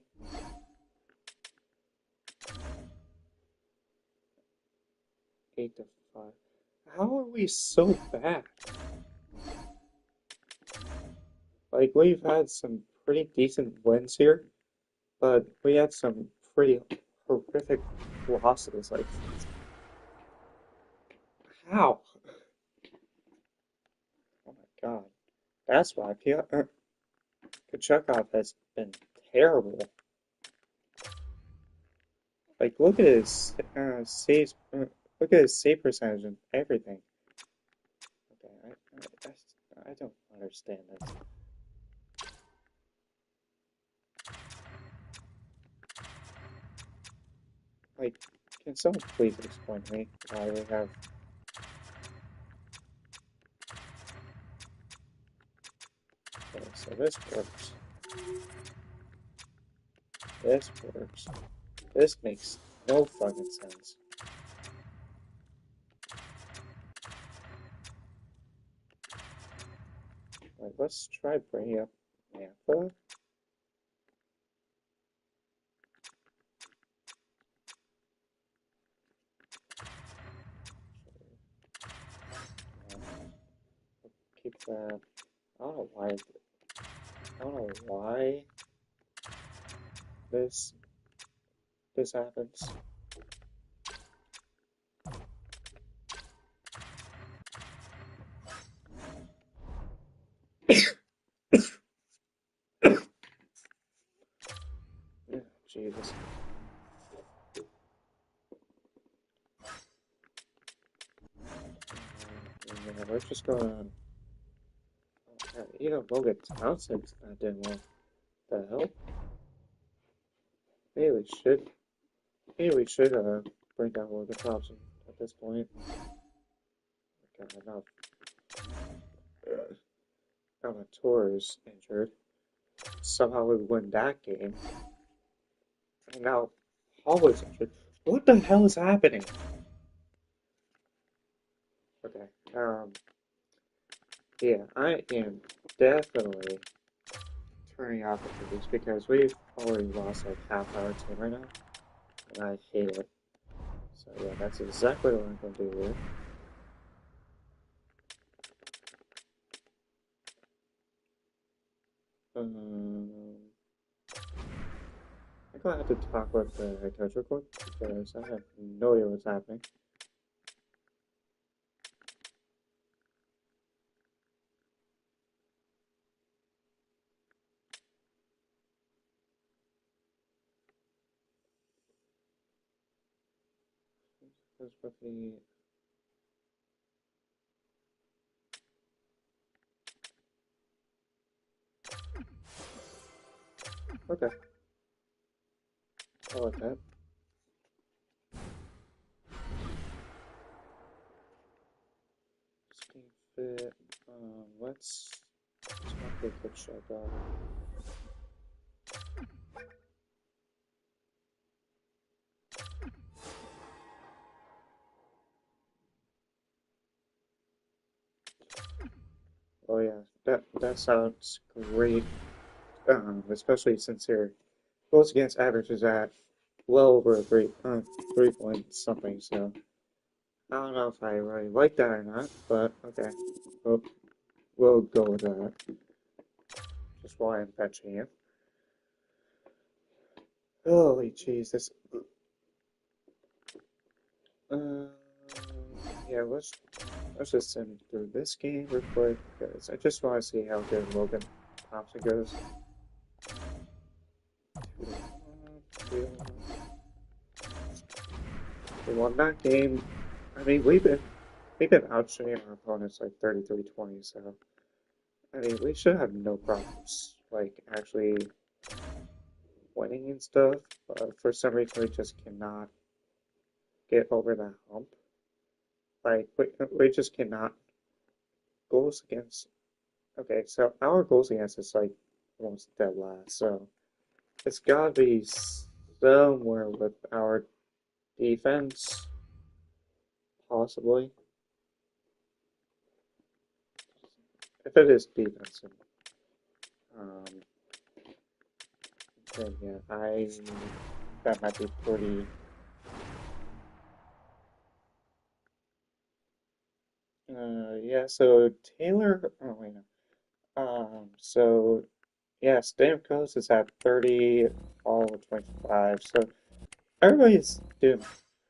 Eight to 5. How are we so bad? Like, we've had some pretty decent wins here, but we had some pretty horrific losses. Like, how? Oh my god. That's why Kachukov has been terrible. Like, look at his saves. Look at his save percentage and everything. Okay, I don't understand this. Like, can someone please explain to me why we have? Okay, so this works. This works. This makes no fucking sense. Like, let's try bringing up Nampa. Keep that. I don't know why. I don't know why this happens. Yeah, Jesus. Yeah, we're just gonna. Even Logan Townsend's not doing well. The hell? Maybe we should. Maybe we should bring down Logan Thompson at this point. Okay, enough. Amateur is injured. Somehow we win that game. And now Hall is injured. What the hell is happening? Okay. Yeah, I am definitely turning off the movies because we've already lost like half our team right now. And I hate it. So yeah, that's exactly what I'm going to do here. I'm gonna have to talk with the head coach real quick because I have no idea what's happening. Because with the okay, I like that. Scheme fit. Let's talk with the check out. Oh yeah, that sounds great. Especially since your goals against average is at well over 3 point something. So I don't know if I really like that or not, but okay, we'll go with that. Just while I'm fetching you. Holy Jesus. Uh, yeah, let's just send through this game real quick because I just want to see how good Logan Thompson goes. We won that game. I mean, we've been outshooting our opponents like 33-20, so I mean, we should have no problems like actually winning and stuff. But for some reason, we just cannot get over that hump. Like we just cannot goals against. Okay, so our goals against is like almost dead last. So it's gotta be somewhere with our defense, possibly. If it is defense, um, then yeah, that might be pretty. Yeah. So Taylor. Oh wait, no. So yeah, Stamkos is at 30, all 25. So everybody's doing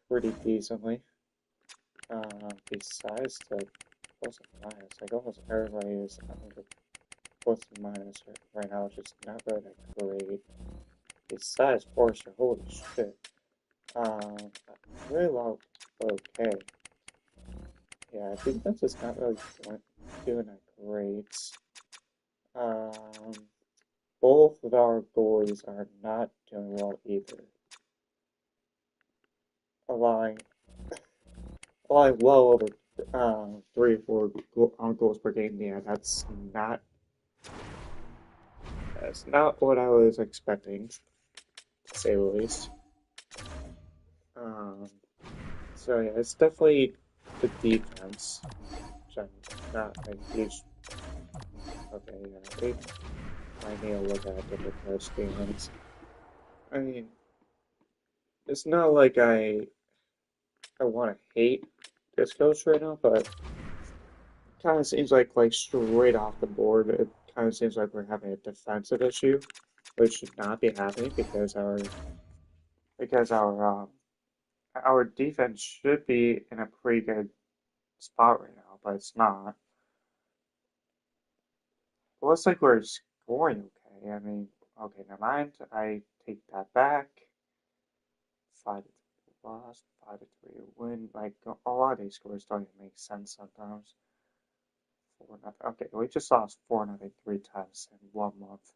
pretty decently. Besides the plus and minus, like almost everybody is under. plus and minus right now, which is not really that great. Besides Forrester, holy shit. Really low. Okay. Yeah, defense is not really doing that great. Um, both of our goalies are not doing well either. Allowing well over 3 or 4 goals per game. Yeah, that's not what I was expecting, to say the least. Um, so yeah, it's definitely the defense, which I'm not a huge. Okay, yeah, I need to look at different coach games. I mean, it's not like I want to hate this coach right now, but it kind of seems like straight off the board, it kind of seems like we're having a defensive issue, which should not be happening because our defense should be in a pretty good spot right now, but it's not. It looks like we're scoring okay. I mean, okay, never mind. I take that back. 5-3 loss, 5-3 win. Like a lot of these scores don't even make sense sometimes. 4-0. Okay, we just lost 4-0 3 times in 1 month.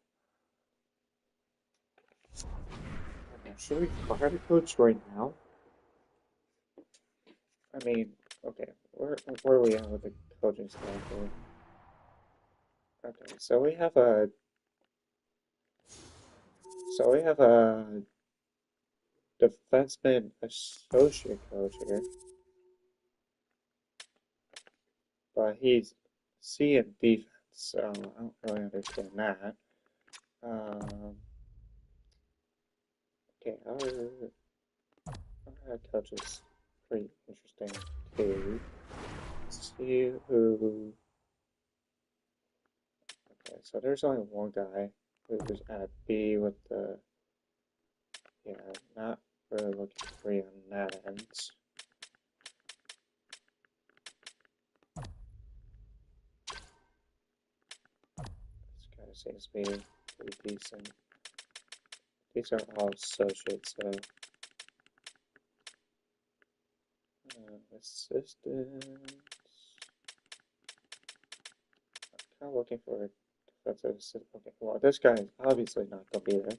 Should we fire the coach right now? I mean, okay, where are we at with the coaching staff here? Okay, so we have a defenseman associate coach here, but he's C in defense, so I don't really understand that. Okay, our head coach is pretty interesting too. Let's see who. Okay, so there's only one guy who's at B with the. Yeah, not really looking great on that end. This guy seems to be pretty decent. These are all associates, so. Assistants. I'm kind of looking for a defensive assistant. Okay, well, this guy is obviously not going to be there.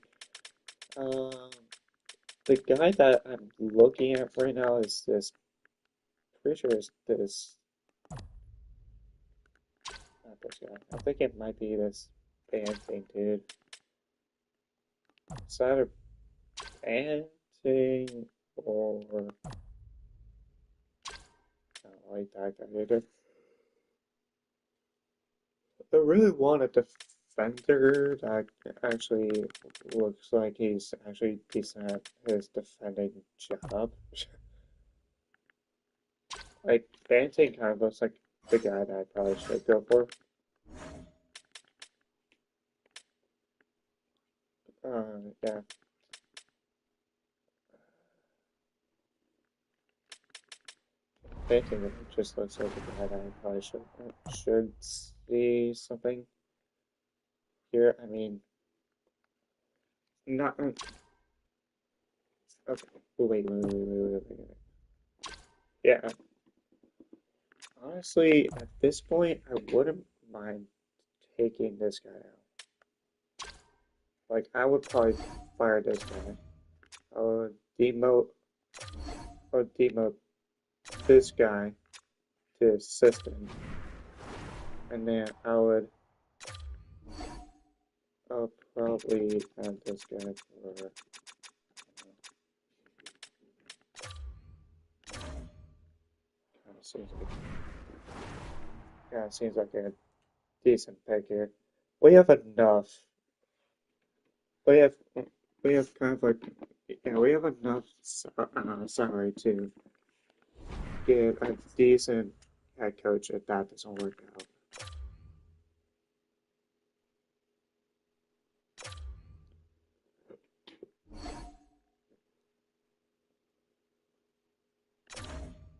The guy that I'm looking at right now is this. Pretty sure it's this. Not this guy. I think it might be this Banting dude. It's either Banting or. I don't like that guy either. I really want a defender that actually looks like he's actually decent at his defending job. Like, Banting kind of looks like the guy that I probably should go for. Yeah. Banting just looks like the guy that I probably should see something here. I mean, not. Okay. Wait. Yeah. Honestly, at this point, I wouldn't mind taking this guy out. Like, I would probably fire this guy. I would demote this guy to assistant, and then I'll probably have this guy for. Seems like a decent pick here. We have enough. We have kind of like we have enough salary to get a decent head coach if that doesn't work out.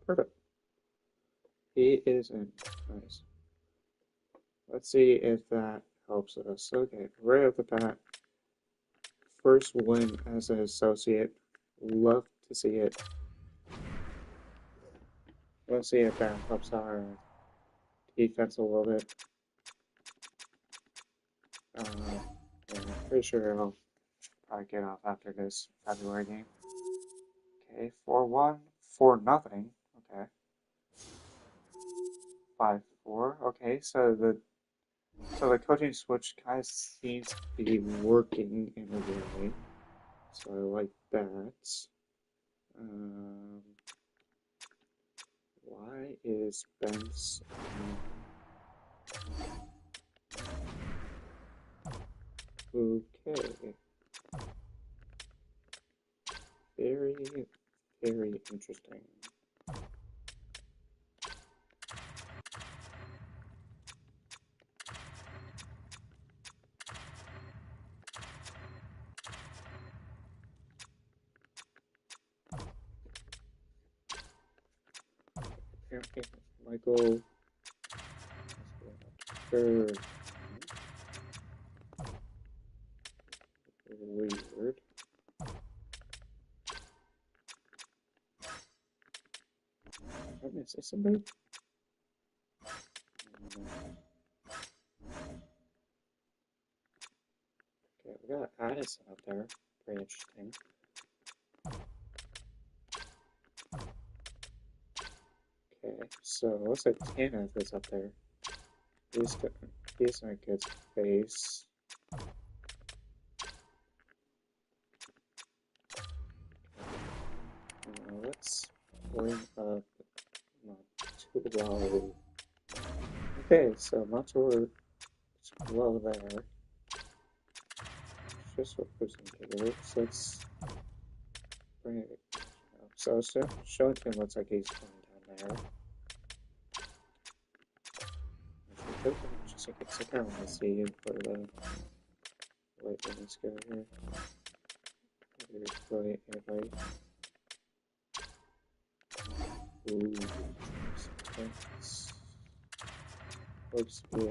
Perfect. He is in. Nice. Let's see if that hopes of this. Okay, right off the bat, first win as an associate. Love to see it. Let's see if that helps our defense a little bit. Yeah, I'm pretty sure I'll probably get off after this February game. Okay, 4-1, 4-0. Okay. 5-4. Okay, so the coaching switch kind of seems to be working in a way. So I like that. Why is Ben's okay? Very, very interesting. Apparently, Michael. Third. Weird. Did I say somebody? Okay, we got Addison up there. Pretty interesting. Okay, so it looks like Tanev is up there. He's in a good space. Let's bring up not too low. Okay, so not too low there. Just what goes in here. So let's bring it up. So showing him looks like he's fine down there. Just in case I kind of want to see for the wait, let me go here. Wait, anybody? Ooh, looks to be a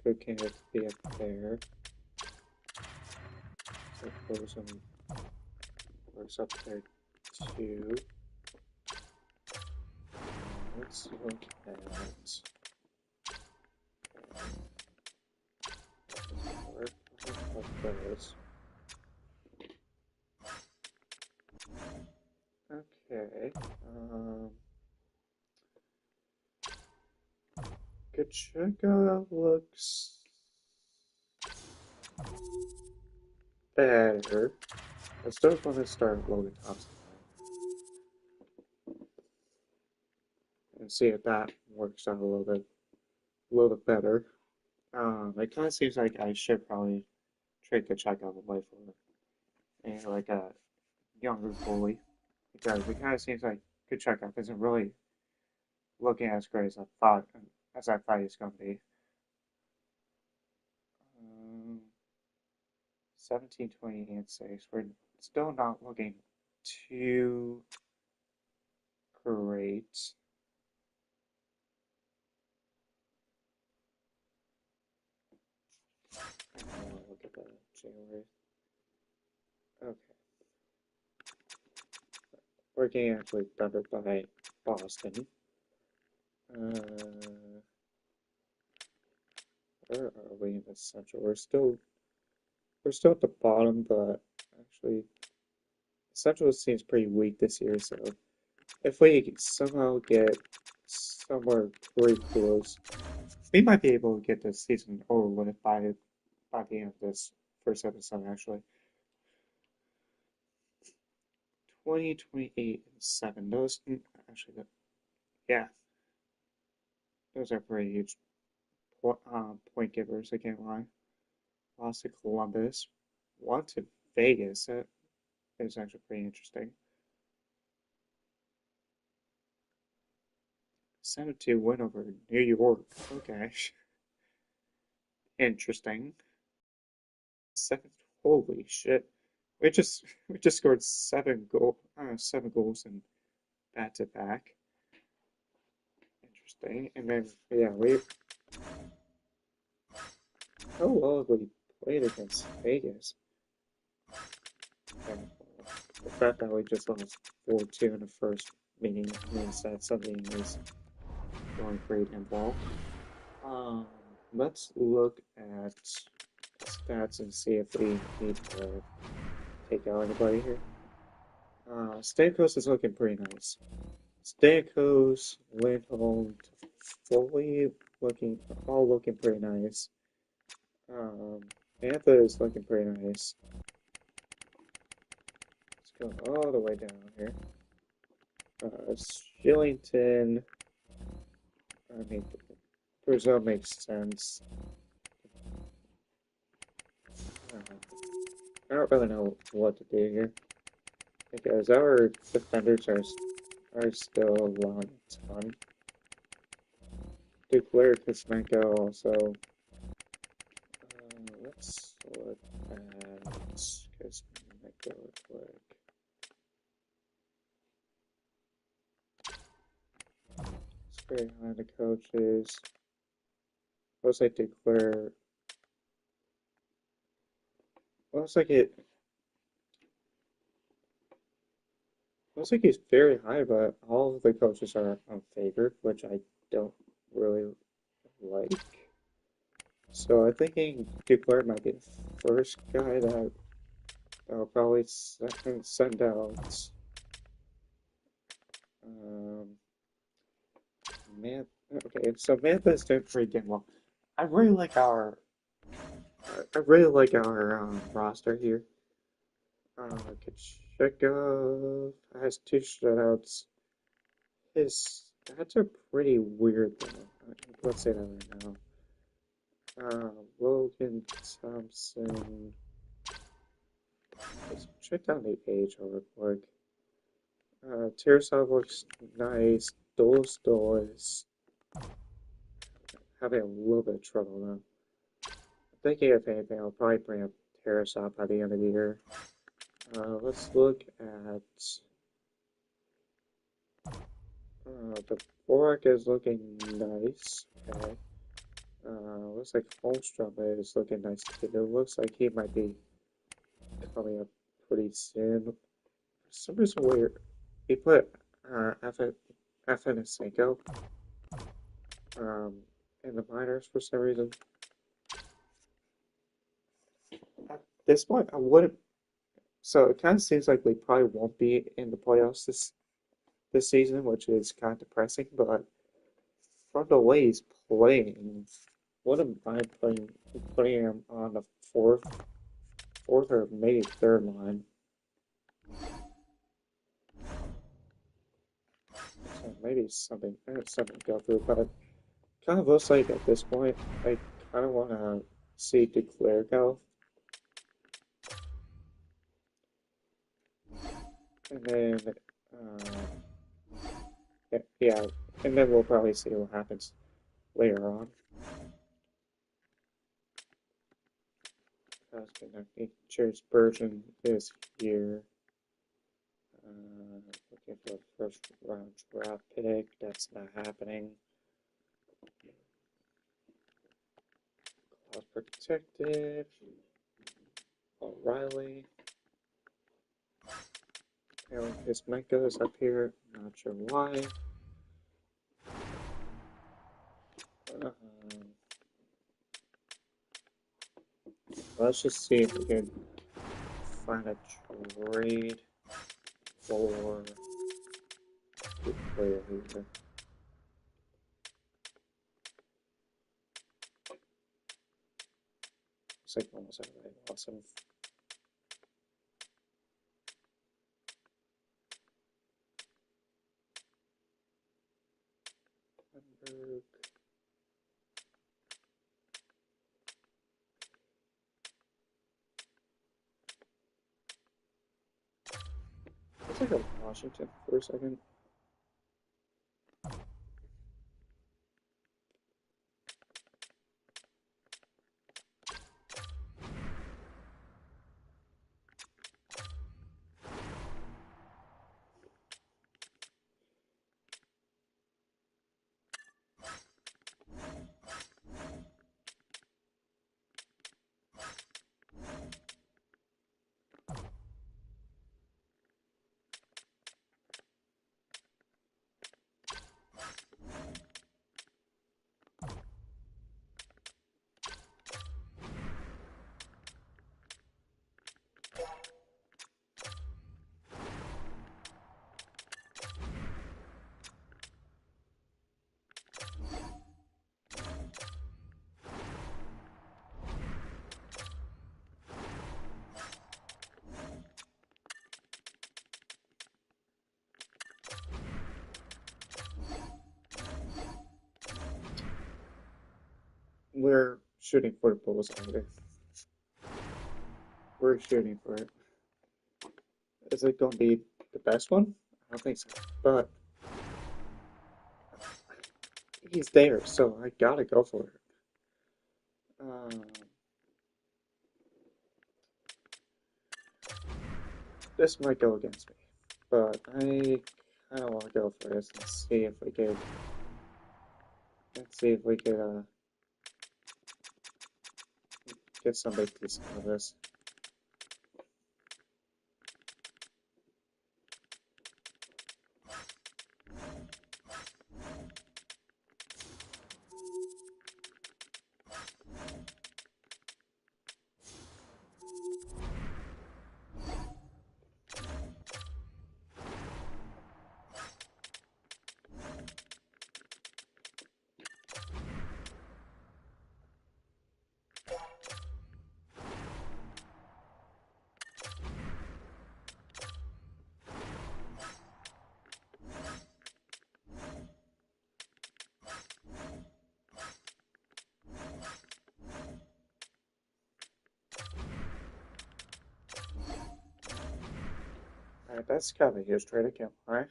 good candidate to be up there. So Frozen works up there too. Let's look at those. Okay. Kacheka looks better. I still want to start Logan Thompson and see if that works out a little bit better. It kind of seems like I should probably trade Kacheka away for like a younger goalie because it kind of seems like Kacheka isn't really looking as great as I thought he was going to be. 17, 20, and 6. We're still not looking too great. Look at the January. Okay. We're getting actually better by Boston. Where are we in the Central? We're still at the bottom, but actually, Central seems pretty weak this year. So if we somehow get somewhere pretty close, we might be able to get this season over with by the end of this first episode. Actually, 20, 28, and 7. Those actually, yeah, those are pretty huge point givers. I can't lie. Lost to Columbus, won to Vegas. That is actually pretty interesting. 7-2 win over New York. Okay. Interesting. 7. Holy shit. We just scored 7 goals in back to back. Interesting. And then yeah, how well have we played against Vegas? And the fact that we just lost 4-2 in the first meeting means that something is going great in ball. Let's look at stats and see if we need to take out anybody here. Stamkos is looking pretty nice. Stamkos, Lindholm, Foley all looking pretty nice. Mantha is looking pretty nice. Let's go all the way down here. Shillington, I mean, Brazil makes sense. I don't really know what to do here because our defenders are still allowing a ton. Duclair Kuzmenko also. Let's look at Kuzmenko real quick. It's very high the coaches. Looks like Duclair. Looks like it. Looks like he's very high, but all of the coaches are unfavored, which I don't really like. So I'm thinking Duclair might be the first guy that I'll probably send out. Man, okay, so Mantha's doing pretty damn well. I really like our, roster here. Kachekov has 2 shutouts. His stats are pretty weird though. Let's say that right now. Logan Thompson. Let's check down the age real quick. Tarasov looks nice. Dolstol is having a little bit of trouble now. I'm thinking if anything, I'll probably bring up Tarasov by the end of the year. Let's look at the Borak is looking nice. Okay. Looks like Holmstrom is looking nice too. It looks like he might be coming up pretty soon. For some reason weird. He put Afanasenko in the minors for some reason. At this point, I wouldn't. So it kind of seems like we probably won't be in the playoffs this season, which is kind of depressing. But from the way he's playing, wouldn't mind putting him on the fourth or maybe third line. So maybe something to go through, but kind of looks like at this point, I kind of want to see Duclair go. And then, yeah, and then we'll probably see what happens later on. Cheers, Burgeon is here. Looking for a first round draft pick. That's not happening. Clause protected. O'Reilly. His Mecca is up here. Not sure why. Let's just see if we can find a trade for the player here. Looks like almost everybody awesome. Let's look at Washington for a second. we're shooting for the bullseye. We're shooting for it. Is it going to be the best one? I don't think so. But he's there, so I gotta go for it. This might go against me, but I kind of want to go for this and see if we could. Let's see if we could get somebody decent out of this. Alright, that's kind of a huge trade account, alright?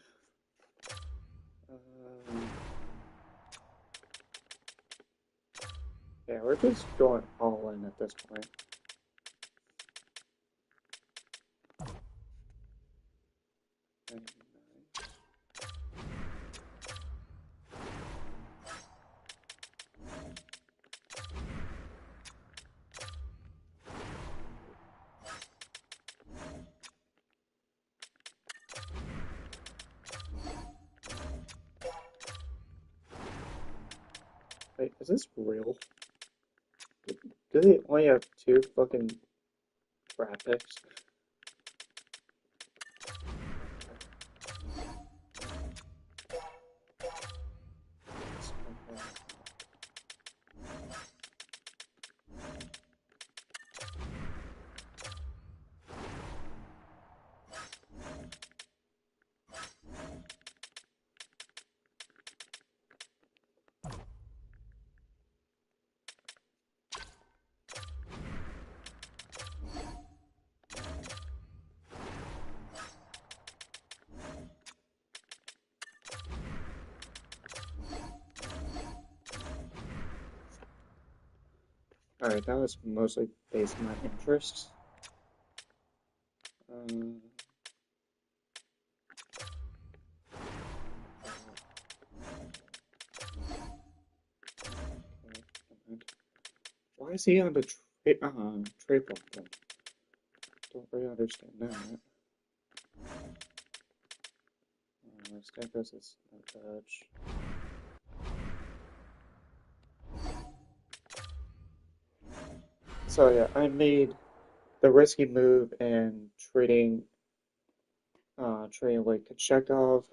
Yeah, we're just going all in at this point. Wait, is this real? Do they only have 2 fucking draft picks? Alright, that was mostly based on my interests. Why is he on the trade block then? Don't really understand that. Stamkos is no touch. So yeah, I made the risky move and trading away Kochetkov.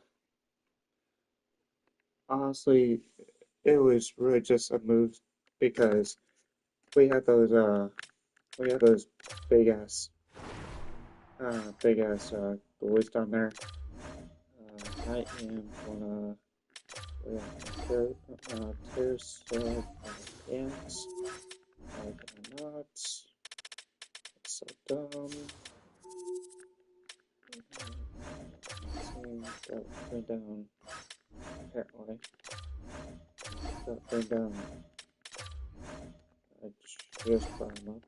Honestly, it was really just a move because we had those big ass goalies down there. I am gonna tear some pants. I cannot. It's so dumb. Got bring down. Apparently, got bring down. I just brought him up.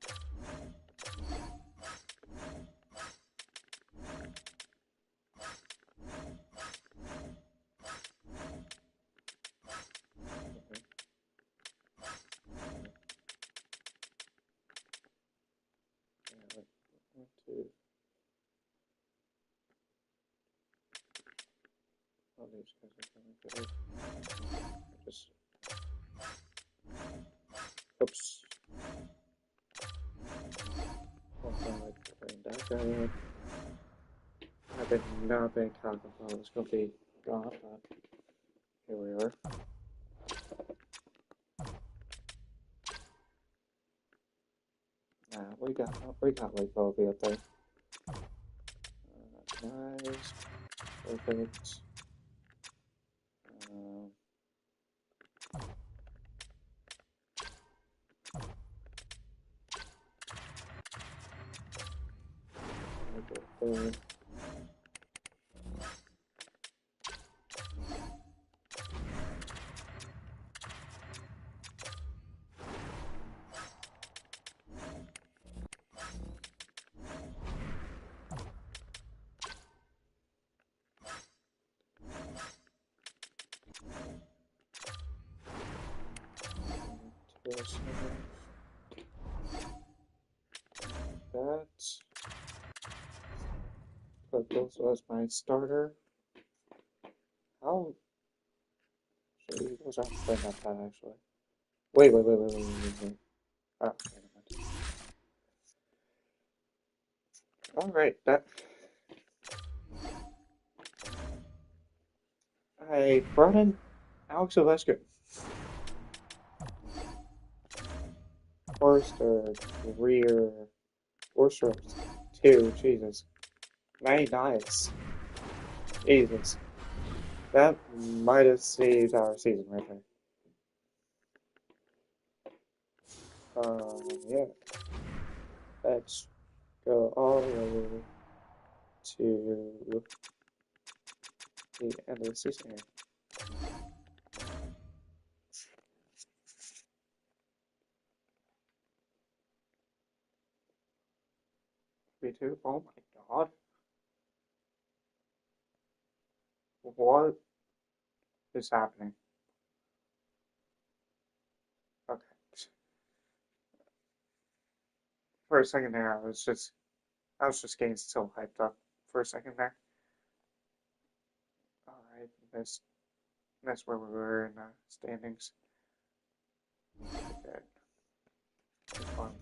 All these guys are going good. Just oops. That guy up. I did not think Kakafo was going to be gone, but here we are. We got like Bobby up there. Nice, perfect. That. Put those as my starter. How? Actually, those aren't playing that bad, actually. Wait. Oh, never mind. Alright, that. I brought in Alex Ovechkin. Forster, Greer, Forster, 2, Jesus. 99s. Jesus. That might have saved our season right there. Yeah. Let's go all the way to the end of the season here. Me too. Oh my god. What is happening? Okay. For a second there, I was just getting so hyped up for a second there. Alright, that's where we were in the standings. Okay. Just won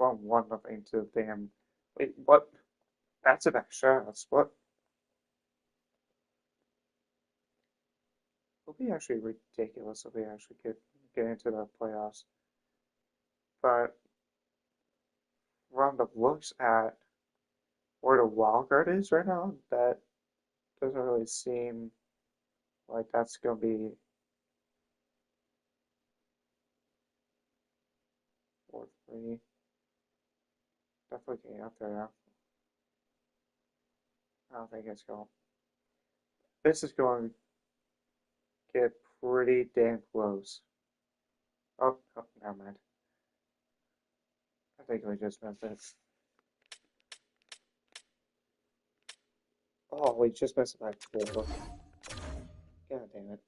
1-0 to the damn. Wait, what? That's a back shots. What? It'll be actually ridiculous if we actually get into the playoffs. But from the looks at where the wild card is right now, that doesn't really seem like that's going to be 4-3. Definitely getting up there now. I don't think it's going. This is going to get pretty damn close. Oh, never mind. I think we just missed it. Oh, we just missed it by 4. God damn it.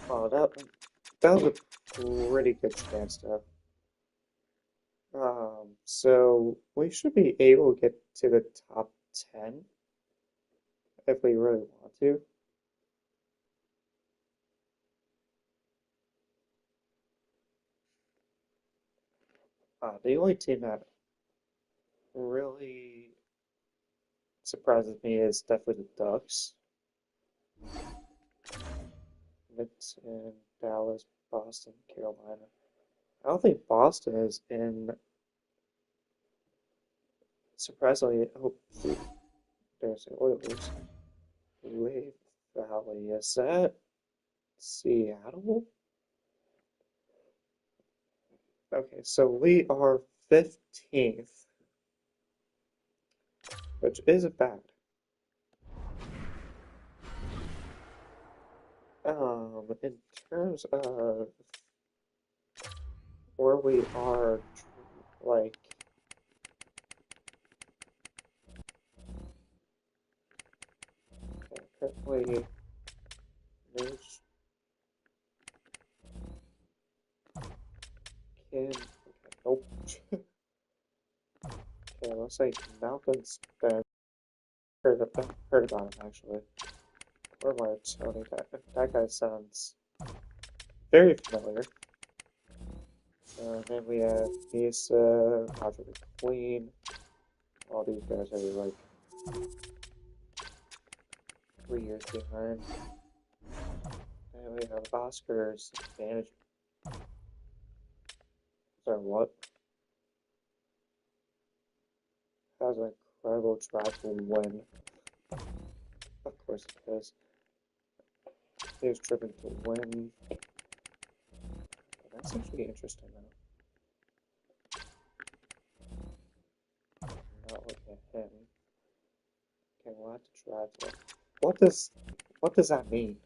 Oh, that was a pretty good chance though. So we should be able to get to the top 10 if we really want to. The only team that really surprises me is definitely the Ducks. Edmonton, Dallas, Boston, Carolina. I don't think Boston is in. Surprisingly, there's the Oilers. Wave Valley. Is that Seattle? Okay, so we are 15th, which isn't bad. In terms of where we are, like, currently, there's okay, nope. Okay, looks like Malcolm's been heard about him actually. Or Tony, that guy sounds very familiar. Then we have Misa, Roger the Queen. All these guys are like 3 years behind. And we have Oscar's advantage. Sorry, what? Has an incredible drive to win. Of course it does. He was driven to win. That's actually interesting though. Not looking at him. Okay, we'll have to try to. What does that mean?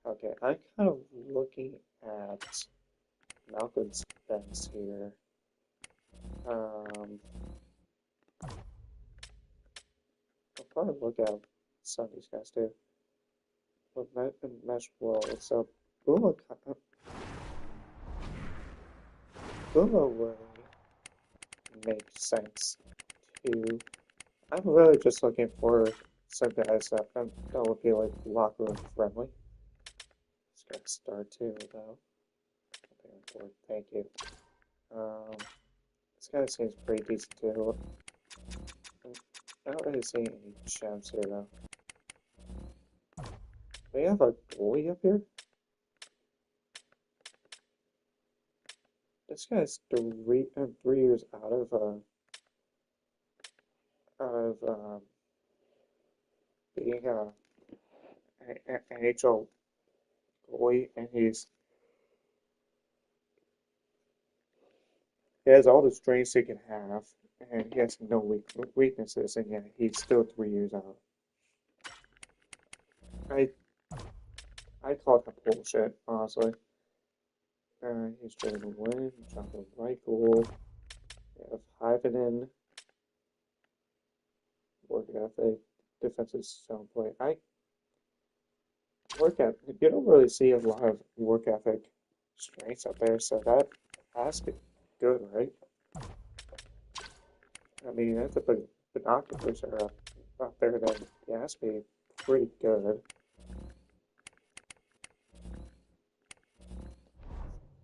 Okay, I'm kind of looking at Malcolm's fence here. I'll probably look at some of these guys too. But mesh world, so Buma would make sense too. I'm really just looking for some guys that would be like locker room friendly. Just got to start too though. Thank you. This guy seems pretty decent too. I don't really see any gems here though. Do we have a goalie up here? This guy's 3 years out of being an NHL goalie, and he has all the strengths he can have, and he has no weaknesses, and yet he's still 3 years out. I call that bullshit, honestly. He's trying to win, drop the right goal. We have Hyvenin, work ethic, defensive zone play. You don't really see a lot of work ethic strengths up there, so that has to be good, right? I mean, if the binoculars are up there, then it has to be pretty good.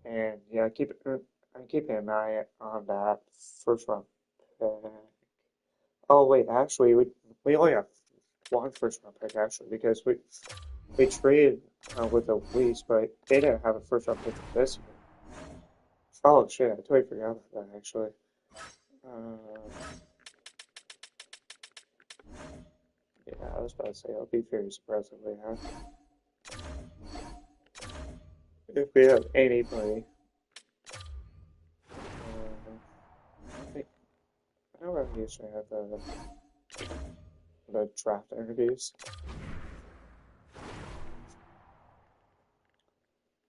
And yeah, I keep an eye on that first round pick. Oh wait, actually, we only have one first round pick actually because we traded with the Leafs, but they didn't have a first round pick this year. Oh shit, I totally forgot about that actually. Yeah, I was about to say I'll be very surprised if we have anybody. I don't really usually have the draft interviews.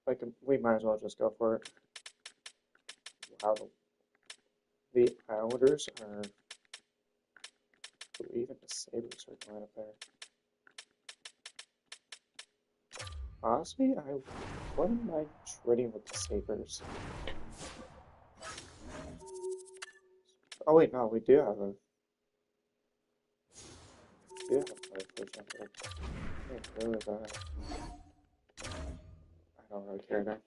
Like, we might as well just go for it. Wow, the Islanders are, even the Sabres are going up there. Honestly, I wouldn't mind trading with the Sabres. Oh wait, no, we do have a first round pick. Where was that? I don't really care now.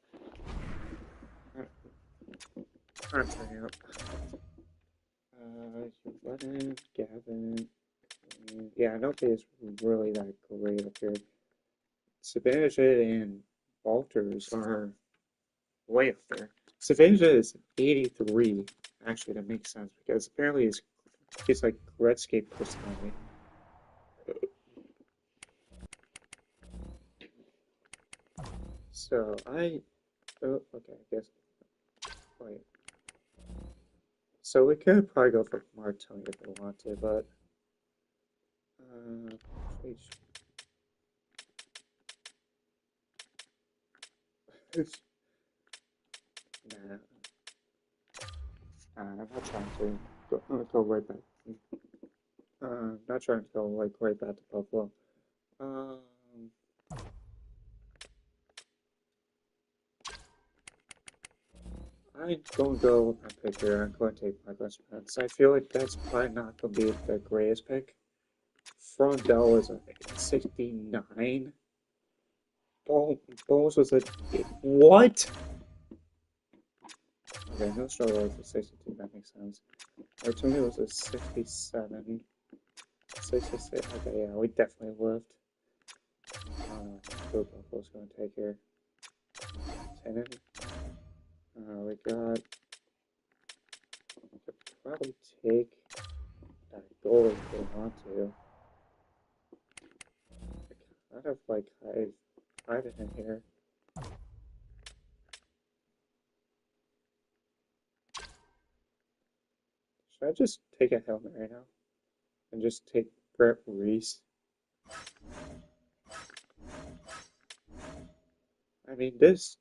I'm turning up. Gavin. Yeah, nobody is really that great up here. Zibanejad and Walters are way up there. Zibanejad is 83. Actually, that makes sense because apparently he's like Gretzky personality. So okay, I guess. Wait. So we could probably go for Martoni if we want to, but nah. I'm not trying to go right back. Not trying to go like right back to Buffalo. I'm going to go with my pick here. I'm going to take my best friends. I feel like that's probably not going to be the greatest pick. Frondell is a 69. Bowles was a what? Okay, no struggle was a 62. That makes sense. Artumi was a 67. 66. Okay, yeah, we definitely lived. Who Buffalo's going to take here? Tenon. We got. We could probably take that goal if we want to. kind of like hide it in here. Should I just take a helmet right now and just take Brett Reese? I mean, this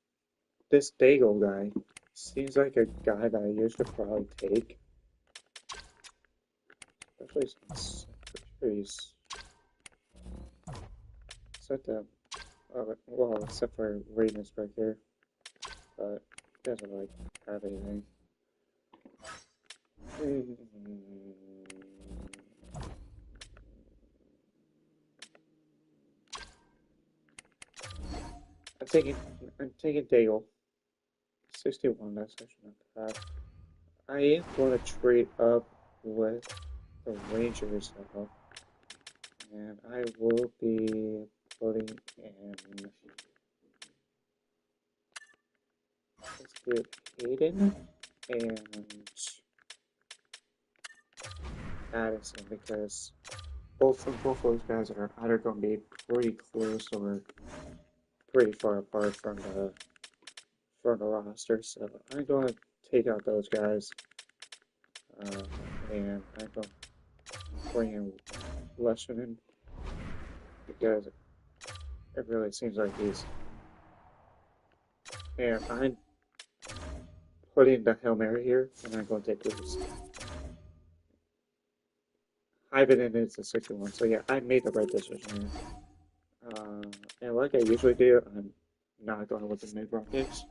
Daigle guy seems like a guy that I usually probably take, especially since I'm pretty sure he's set to, well, except for Ravensburg here, but he doesn't really have anything. I'm taking Daigle. 61, that's actually not bad. I am going to trade up with the Rangers though, and I will be putting in, let's do Hayden and Addison, because both those guys are either going to be pretty close or pretty far apart from the roster. So I'm going to take out those guys, and I'm going to bring in Lesherman because it really seems like he's. And I'm putting the Hail Mary here, and I'm going to take Lewis. Ivan is a 61, so yeah, I made the right decision here. And like I usually do, I'm not going with the mid-round picks.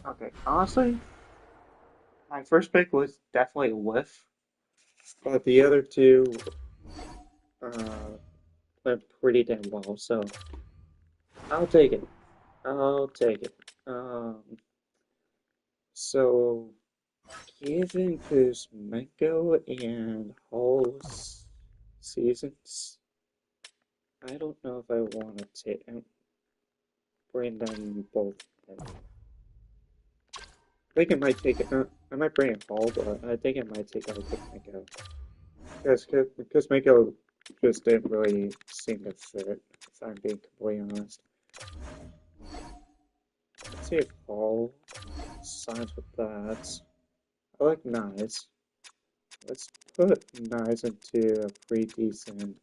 Okay, honestly, my first pick was definitely a whiff, but the other two went pretty damn well, so I'll take it. I'll take it. So given Kuzmenko and Hall's seasons, I don't know if I want to take bring them both in. I think I might take it. I might bring in Hall, but I think I might take out Kuzmenko. Because Kuzmenko just didn't really seem to fit, if I'm being completely honest. Let's see if Hall signs with that. I like Nyes. Let's put Nyes into a pretty decent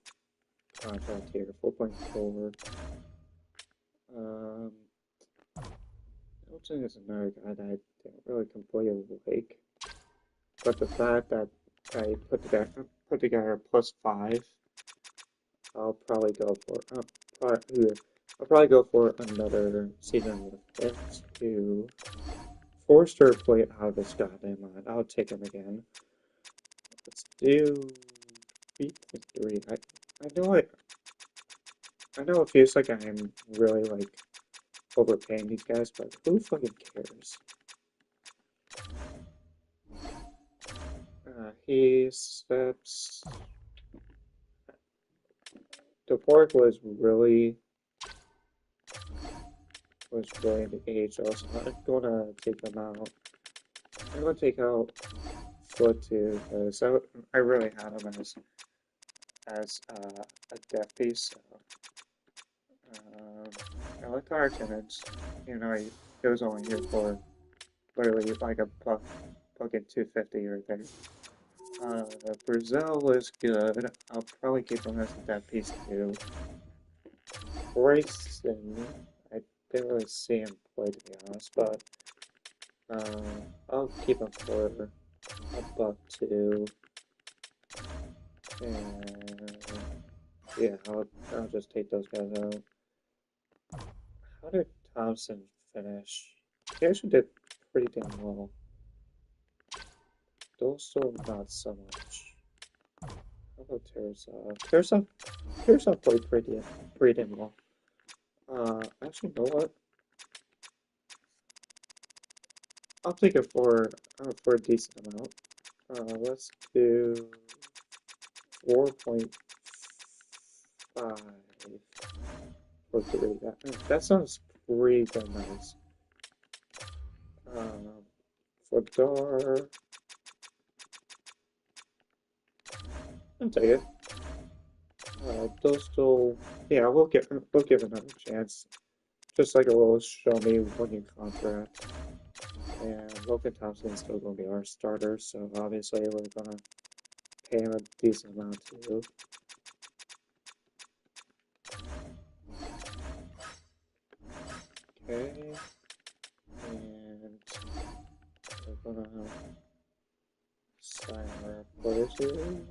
contract here, 4.4. Milton is another guy that I don't really completely like, but the fact that I put together a +5, I'll probably go for. I'll probably go for another season with it to Forster play out of his goddamn mind. I'll take him again. Let's do 3.3. I know it feels like I'm really like overpaying these guys, but who fucking cares? He steps. Dvorak was really in the AHL, so I'm gonna take them out. I'm gonna take out Foot too, because I really had him as a depth piece. So, I like our tenants. You know, he goes only here for literally like a fucking 250 right there. Brazil is good. I'll probably keep him as a depth piece too. Grayson, I didn't really see him play to be honest, but I'll keep him for $1 too. And yeah, I'll just take those guys out. How did Thompson finish? He actually did pretty damn well. Dostal, not so much. How about Tarasov? Tarasov played pretty damn well. Actually, you know what? I'll take it for a decent amount. Let's do 4.5 for 3. That sounds pretty damn nice. For Dar, I'll take it. They'll still, yeah, we'll give another chance. Just like a little show me one year contract. And Logan Thompson's still going to be our starter, so obviously we're going to pay him a decent amount too. Okay. And we're going to sign our players here.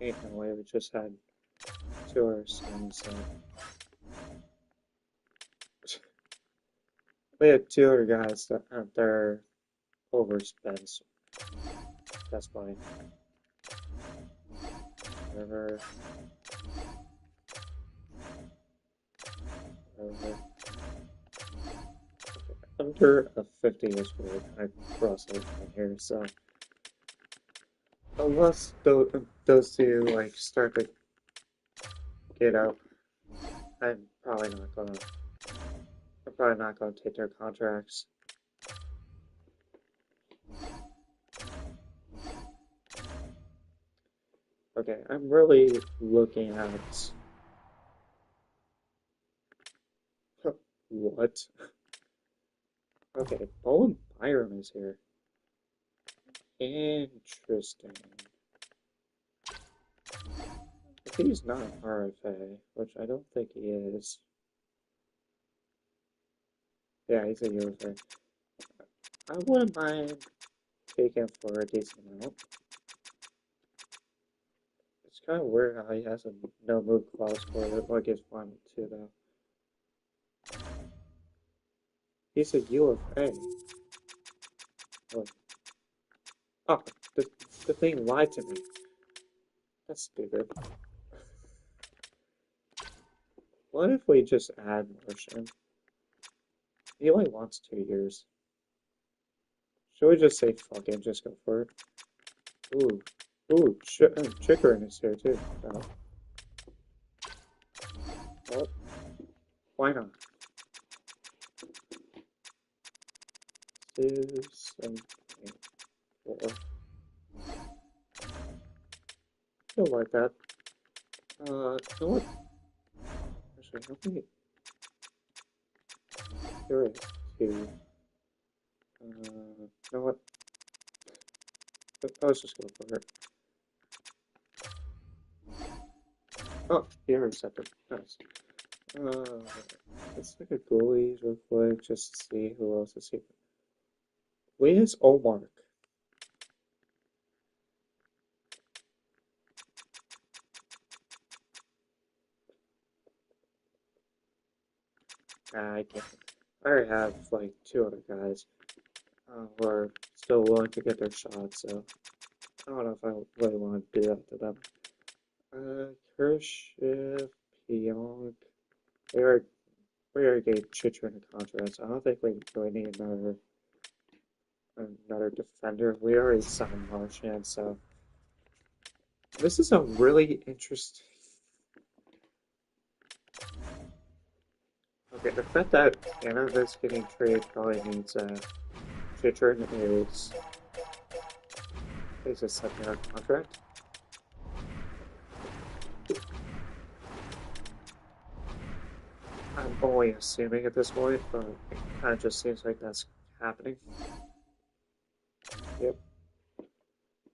Ain't no way we just had 2 hours signed, so. We had 2 other guys that aren't there overspent, so that's fine. Whatever. Whatever. Under a 50 is really kind of cross in here, so unless those two like start to get out, I'm probably not gonna take their contracts. Okay, I'm really looking at what? Okay, Bowen Byram is here. Interesting. If he's not an RFA, which I don't think he is. Yeah, he's a UFA. I wouldn't mind taking him for a decent amount. It's kind of weird how he has a no move clause for it, like it's 1-2 though. He's a UFA. What? Oh, the thing lied to me. That's stupid. What if we just add Martian? He only wants 2 years. Should we just say fuck it, just go for it? Ooh, Chickering is here too. No. Well, why not? Do something for. Feel like that. You know what? Actually, how many? There is 2. You know what? Let's just go for it. Oh, he already accepted. Nice. Let's look at goalies real quick just to see who else is here. Where's Omark? I can't. I already have like 2 other guys who are still willing to get their shots, so I don't know if I really want to do that to them. Kershif, Pionk. We already gave Chitrin a contract, so I don't think we really need another defender. We already signed Marchand, so this is a really interesting. Okay, the fact that Anna's getting traded probably means Chitrin is a 7-year contract. I'm only assuming at this point, but it kind of just seems like that's happening. Yep.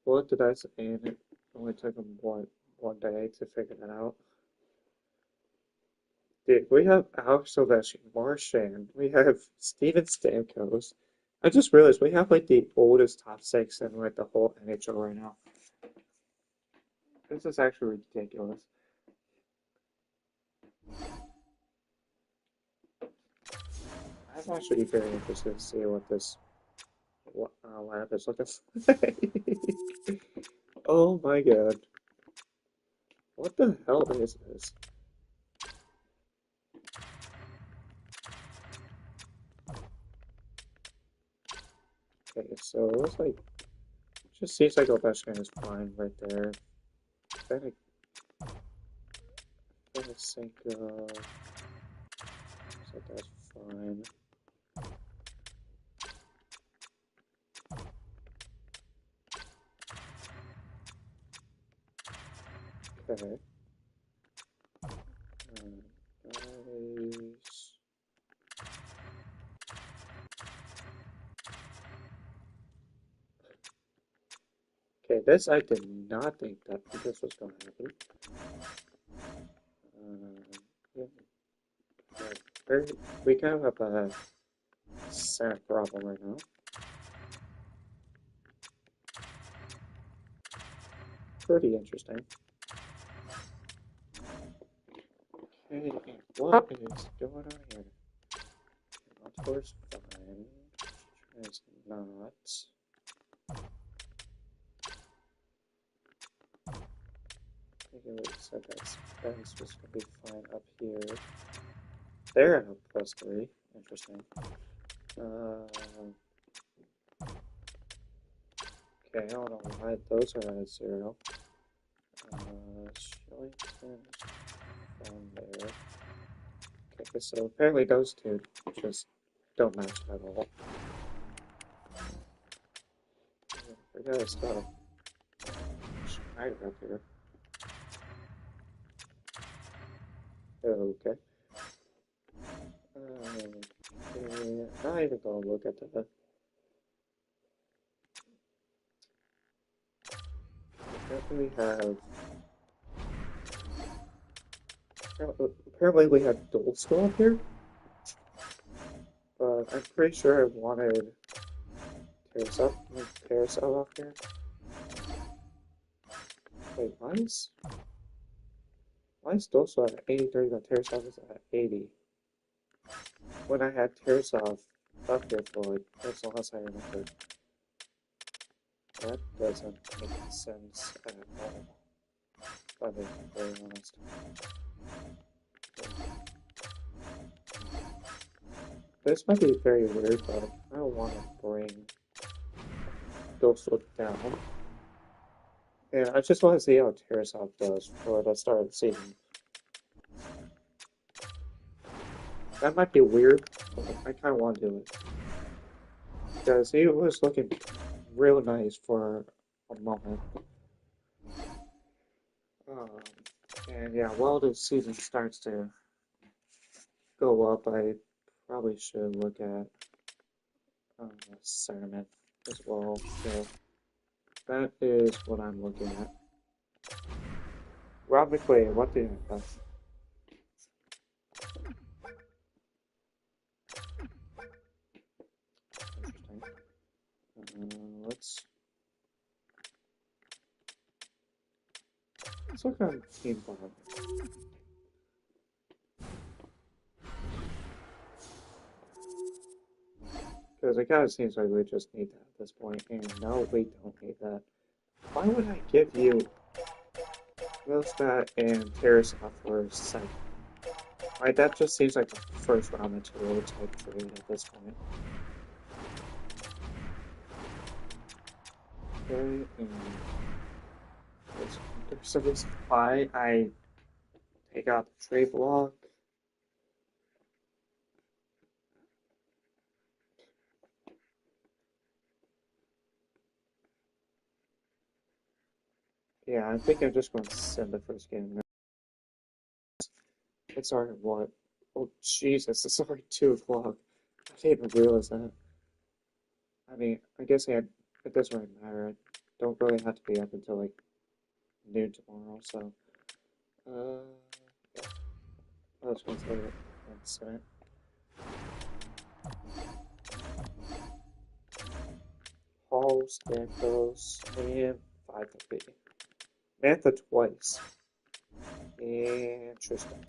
What did I say? And it only took him one day to figure that out. Dude, we have Alex Ovechkin, Marchand, we have Steven Stamkos. I just realized we have like the oldest top 6 in like the whole NHL right now. This is actually ridiculous. I'm actually very interested to see what this lab is looking like. Oh my god. What the hell is this? Okay, so it looks like just seems like Ovechkin is fine right there. Tarasenko, so that's fine. Okay. Guys. Okay, this I did not think that this was going to happen. Yeah. We kind of have a center problem right now. Pretty interesting. Okay, what is going on here? Motor's fine. It's not. I think it said that Spence was going to be fine up here. They're at a +3. Interesting. Okay, I don't know why those are at 0. Shillington from there. Okay, so apparently those two just don't match at all. We gotta stop Schneider up here. Okay. Not even gonna look at the. Apparently we have dual skill up here. But I'm pretty sure I wanted Carousel up here. Wait, why is Doso at 83 but Terasov is at 80? When I had Terasov up here for like, that's the last I remember. That doesn't make sense at all. If I'm being very honest. This might be very weird, but I don't want to bring Doso down. And I just want to see how Terasov does for the start of the season. That might be weird, but I kind of want to do it. Because he was looking real nice for a moment. And yeah, while the season starts to go up, I probably should look at Sentiment as well. So that is what I'm looking at. Rob McQuaid, what do you have? Interesting. Let's look on Team Bomb. Because it kind of seems like we just need that at this point, and no, we don't need that. Why would I give you Willstat and Terrasov for second? Right, that just seems like a first round material type trade at this point. Okay, and there's some reason why I take out the trade block. Yeah, I think I'm just going to send the first game. It's already what? Oh, Jesus, it's already 2 o'clock. I didn't even realize that. I mean, I guess it doesn't really matter. I don't really have to be up until like noon tomorrow, so. Yeah. I was going to say it. 1 second. Paul, Stamkos, and 550. Mantha twice. Interesting.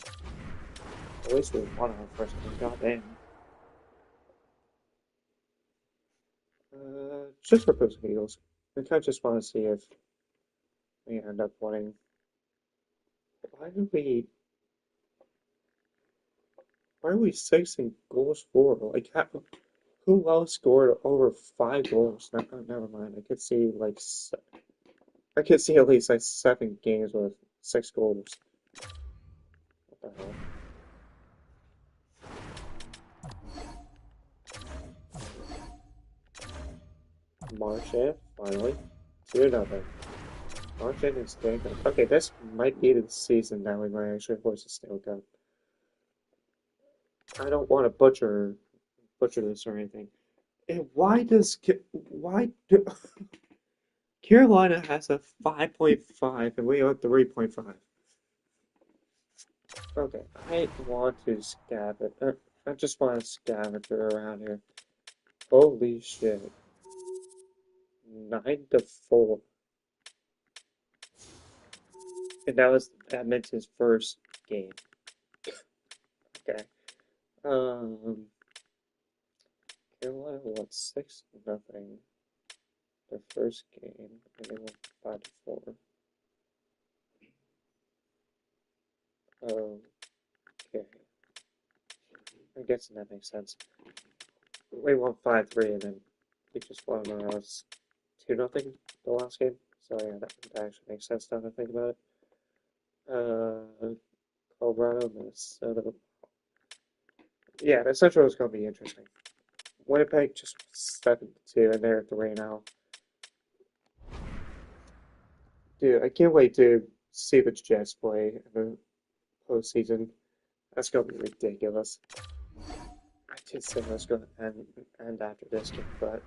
At least we won our first game. God damn. Just for Post Eagles. I kind of just want to see if we end up winning. Why are we 6 in goals for? Like, who else scored over 5 goals? Never mind. I could see at least like 7 games with 6 goals. What the hell? Marchand, finally. 2-0. Washington Stanley Cup. Okay, this might be the season that we might actually hoist a Stanley Cup. I don't want to butcher this or anything. And why do Carolina has a 5.5 and we have 3.5? Okay, I want to scab it. I just want to scavenge it around here. Holy shit. 9-4. And that was Edmonton's first game. Okay. Carolina won 6-0. Their first game, and they won 5-4. Okay. I guess that makes sense. We won 5-3, and then we just won 2-0 the last game. So yeah, that actually makes sense now that I think about it. Colorado, Minnesota. Yeah, the Central is going to be interesting. Winnipeg just 7-2, and they're 3 now. Dude, I can't wait to see the Jets play in the postseason. That's going to be ridiculous. I did say I was going to end after this game, but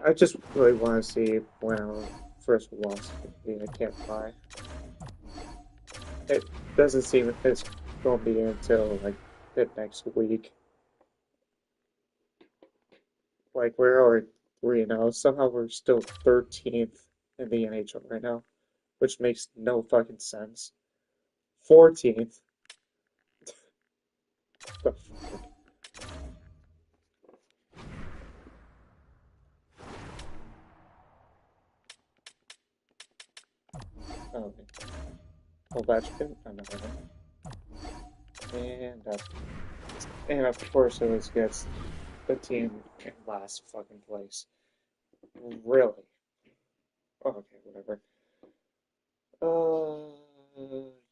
I just really want to see when our first loss I can't lie. It doesn't seem it's going to be until like the next week. Like we're already 3-0. Somehow we're still 13th in the NHL right now, which makes no fucking sense. 14th. The fuck? Oh, okay. Ovechkin, another one. And of course it gets the team in last fucking place. Really? Oh, okay, whatever.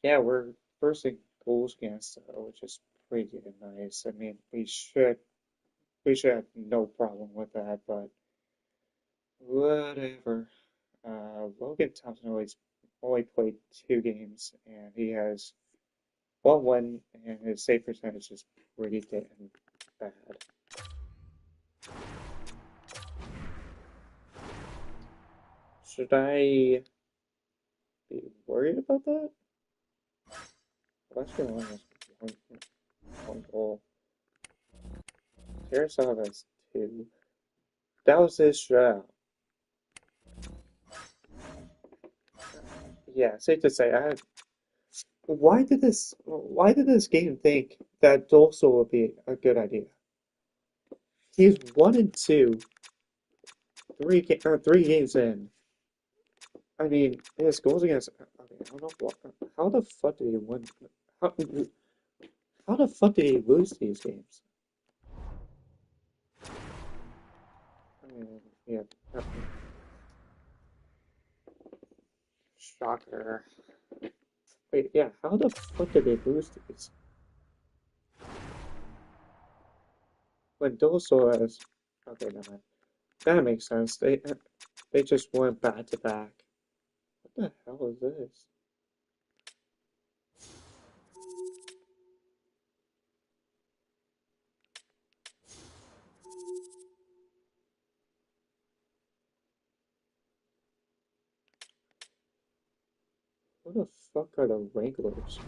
Yeah, we're first in goals against, which is pretty nice. I mean, we should have no problem with that, but whatever. Logan Thompson only played 2 games, and he has 1 win, and his save percentage is pretty damn bad. Should I be worried about that? Western only has one goal. Kurosawa has 2. That was his shutout. Yeah, safe to say. Why did this game think that Dolso would be a good idea? He's 1-2, 3 games in. I mean, his goals against. I mean, I don't know how the fuck did he win? How, how the fuck did he lose these games? I mean, yeah, shocker. Wait, yeah, how the fuck did they lose these? When Dolso has. Okay, never mind. That makes sense. They just went back to back. What the hell is this? What the fuck are the Wranglers?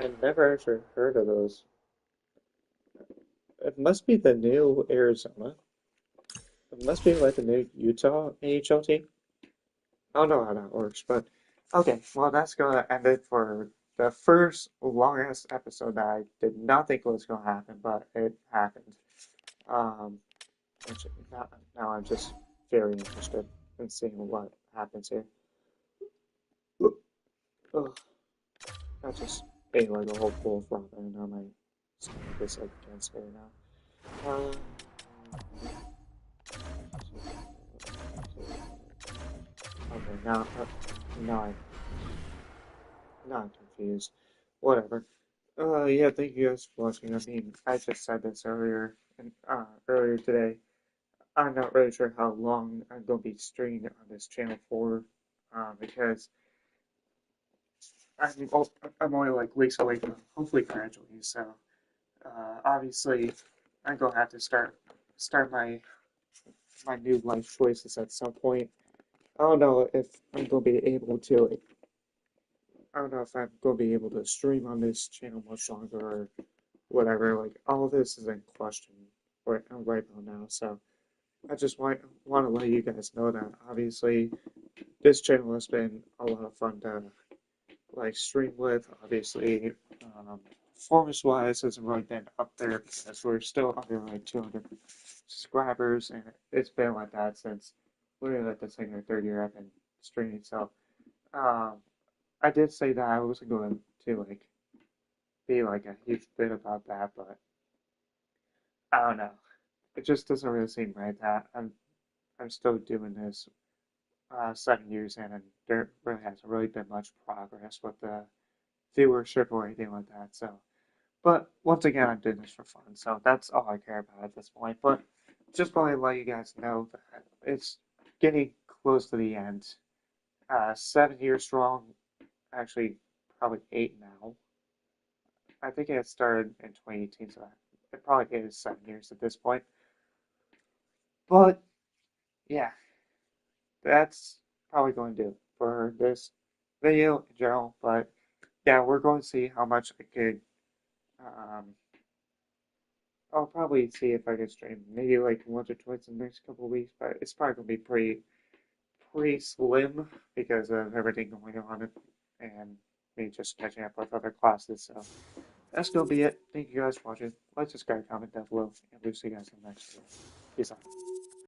I never actually heard of those. It must be the new Arizona. It must be like the new Utah AHL team. I don't know how that works, but okay. Well, that's gonna end it for the first longest episode that I did not think was gonna happen, but it happened. Um, which now I'm just very interested in seeing what happens here. Ugh, I just ate like a whole bowl of ramen, and now my stomach is like getting scary now. Okay, now I now I'm confused. Whatever. Yeah, thank you guys for watching. I mean, I just said this earlier today. I'm not really sure how long I'm gonna be streaming on this channel for. because I'm only like weeks away from hopefully graduating. So obviously, I'm gonna have to start my new life choices at some point. I don't know if I'm gonna be able to. I don't know if I'm gonna be able to stream on this channel much longer or whatever. Like all of this is in question right now. So I just want to let you guys know that obviously this channel has been a lot of fun to like stream with. Obviously, performance wise hasn't really been up there because we're still under like 200 subscribers, and it's been like that since literally like the second or third year I've been streaming. So um, I did say that I wasn't going to like be like a huge bit about that, but I don't know. It just doesn't really seem right that I'm still doing this 7 years in, and there really hasn't really been much progress with the viewership or anything like that. So, but once again, I'm doing this for fun, so that's all I care about at this point. But just want to let you guys know that it's getting close to the end. 7 years strong, actually probably 8 now. I think it started in 2018, so it probably is 7 years at this point. But yeah, that's probably going to do it for this video in general. But yeah, we're going to see how much I could. Um, I'll probably see if I can stream maybe like once or twice in the next couple of weeks, but it's probably gonna be pretty slim because of everything going on and me just catching up with other classes. So that's gonna be it. Thank you guys for watching. Like, subscribe, comment down below, and we'll see you guys in the next video. Peace out.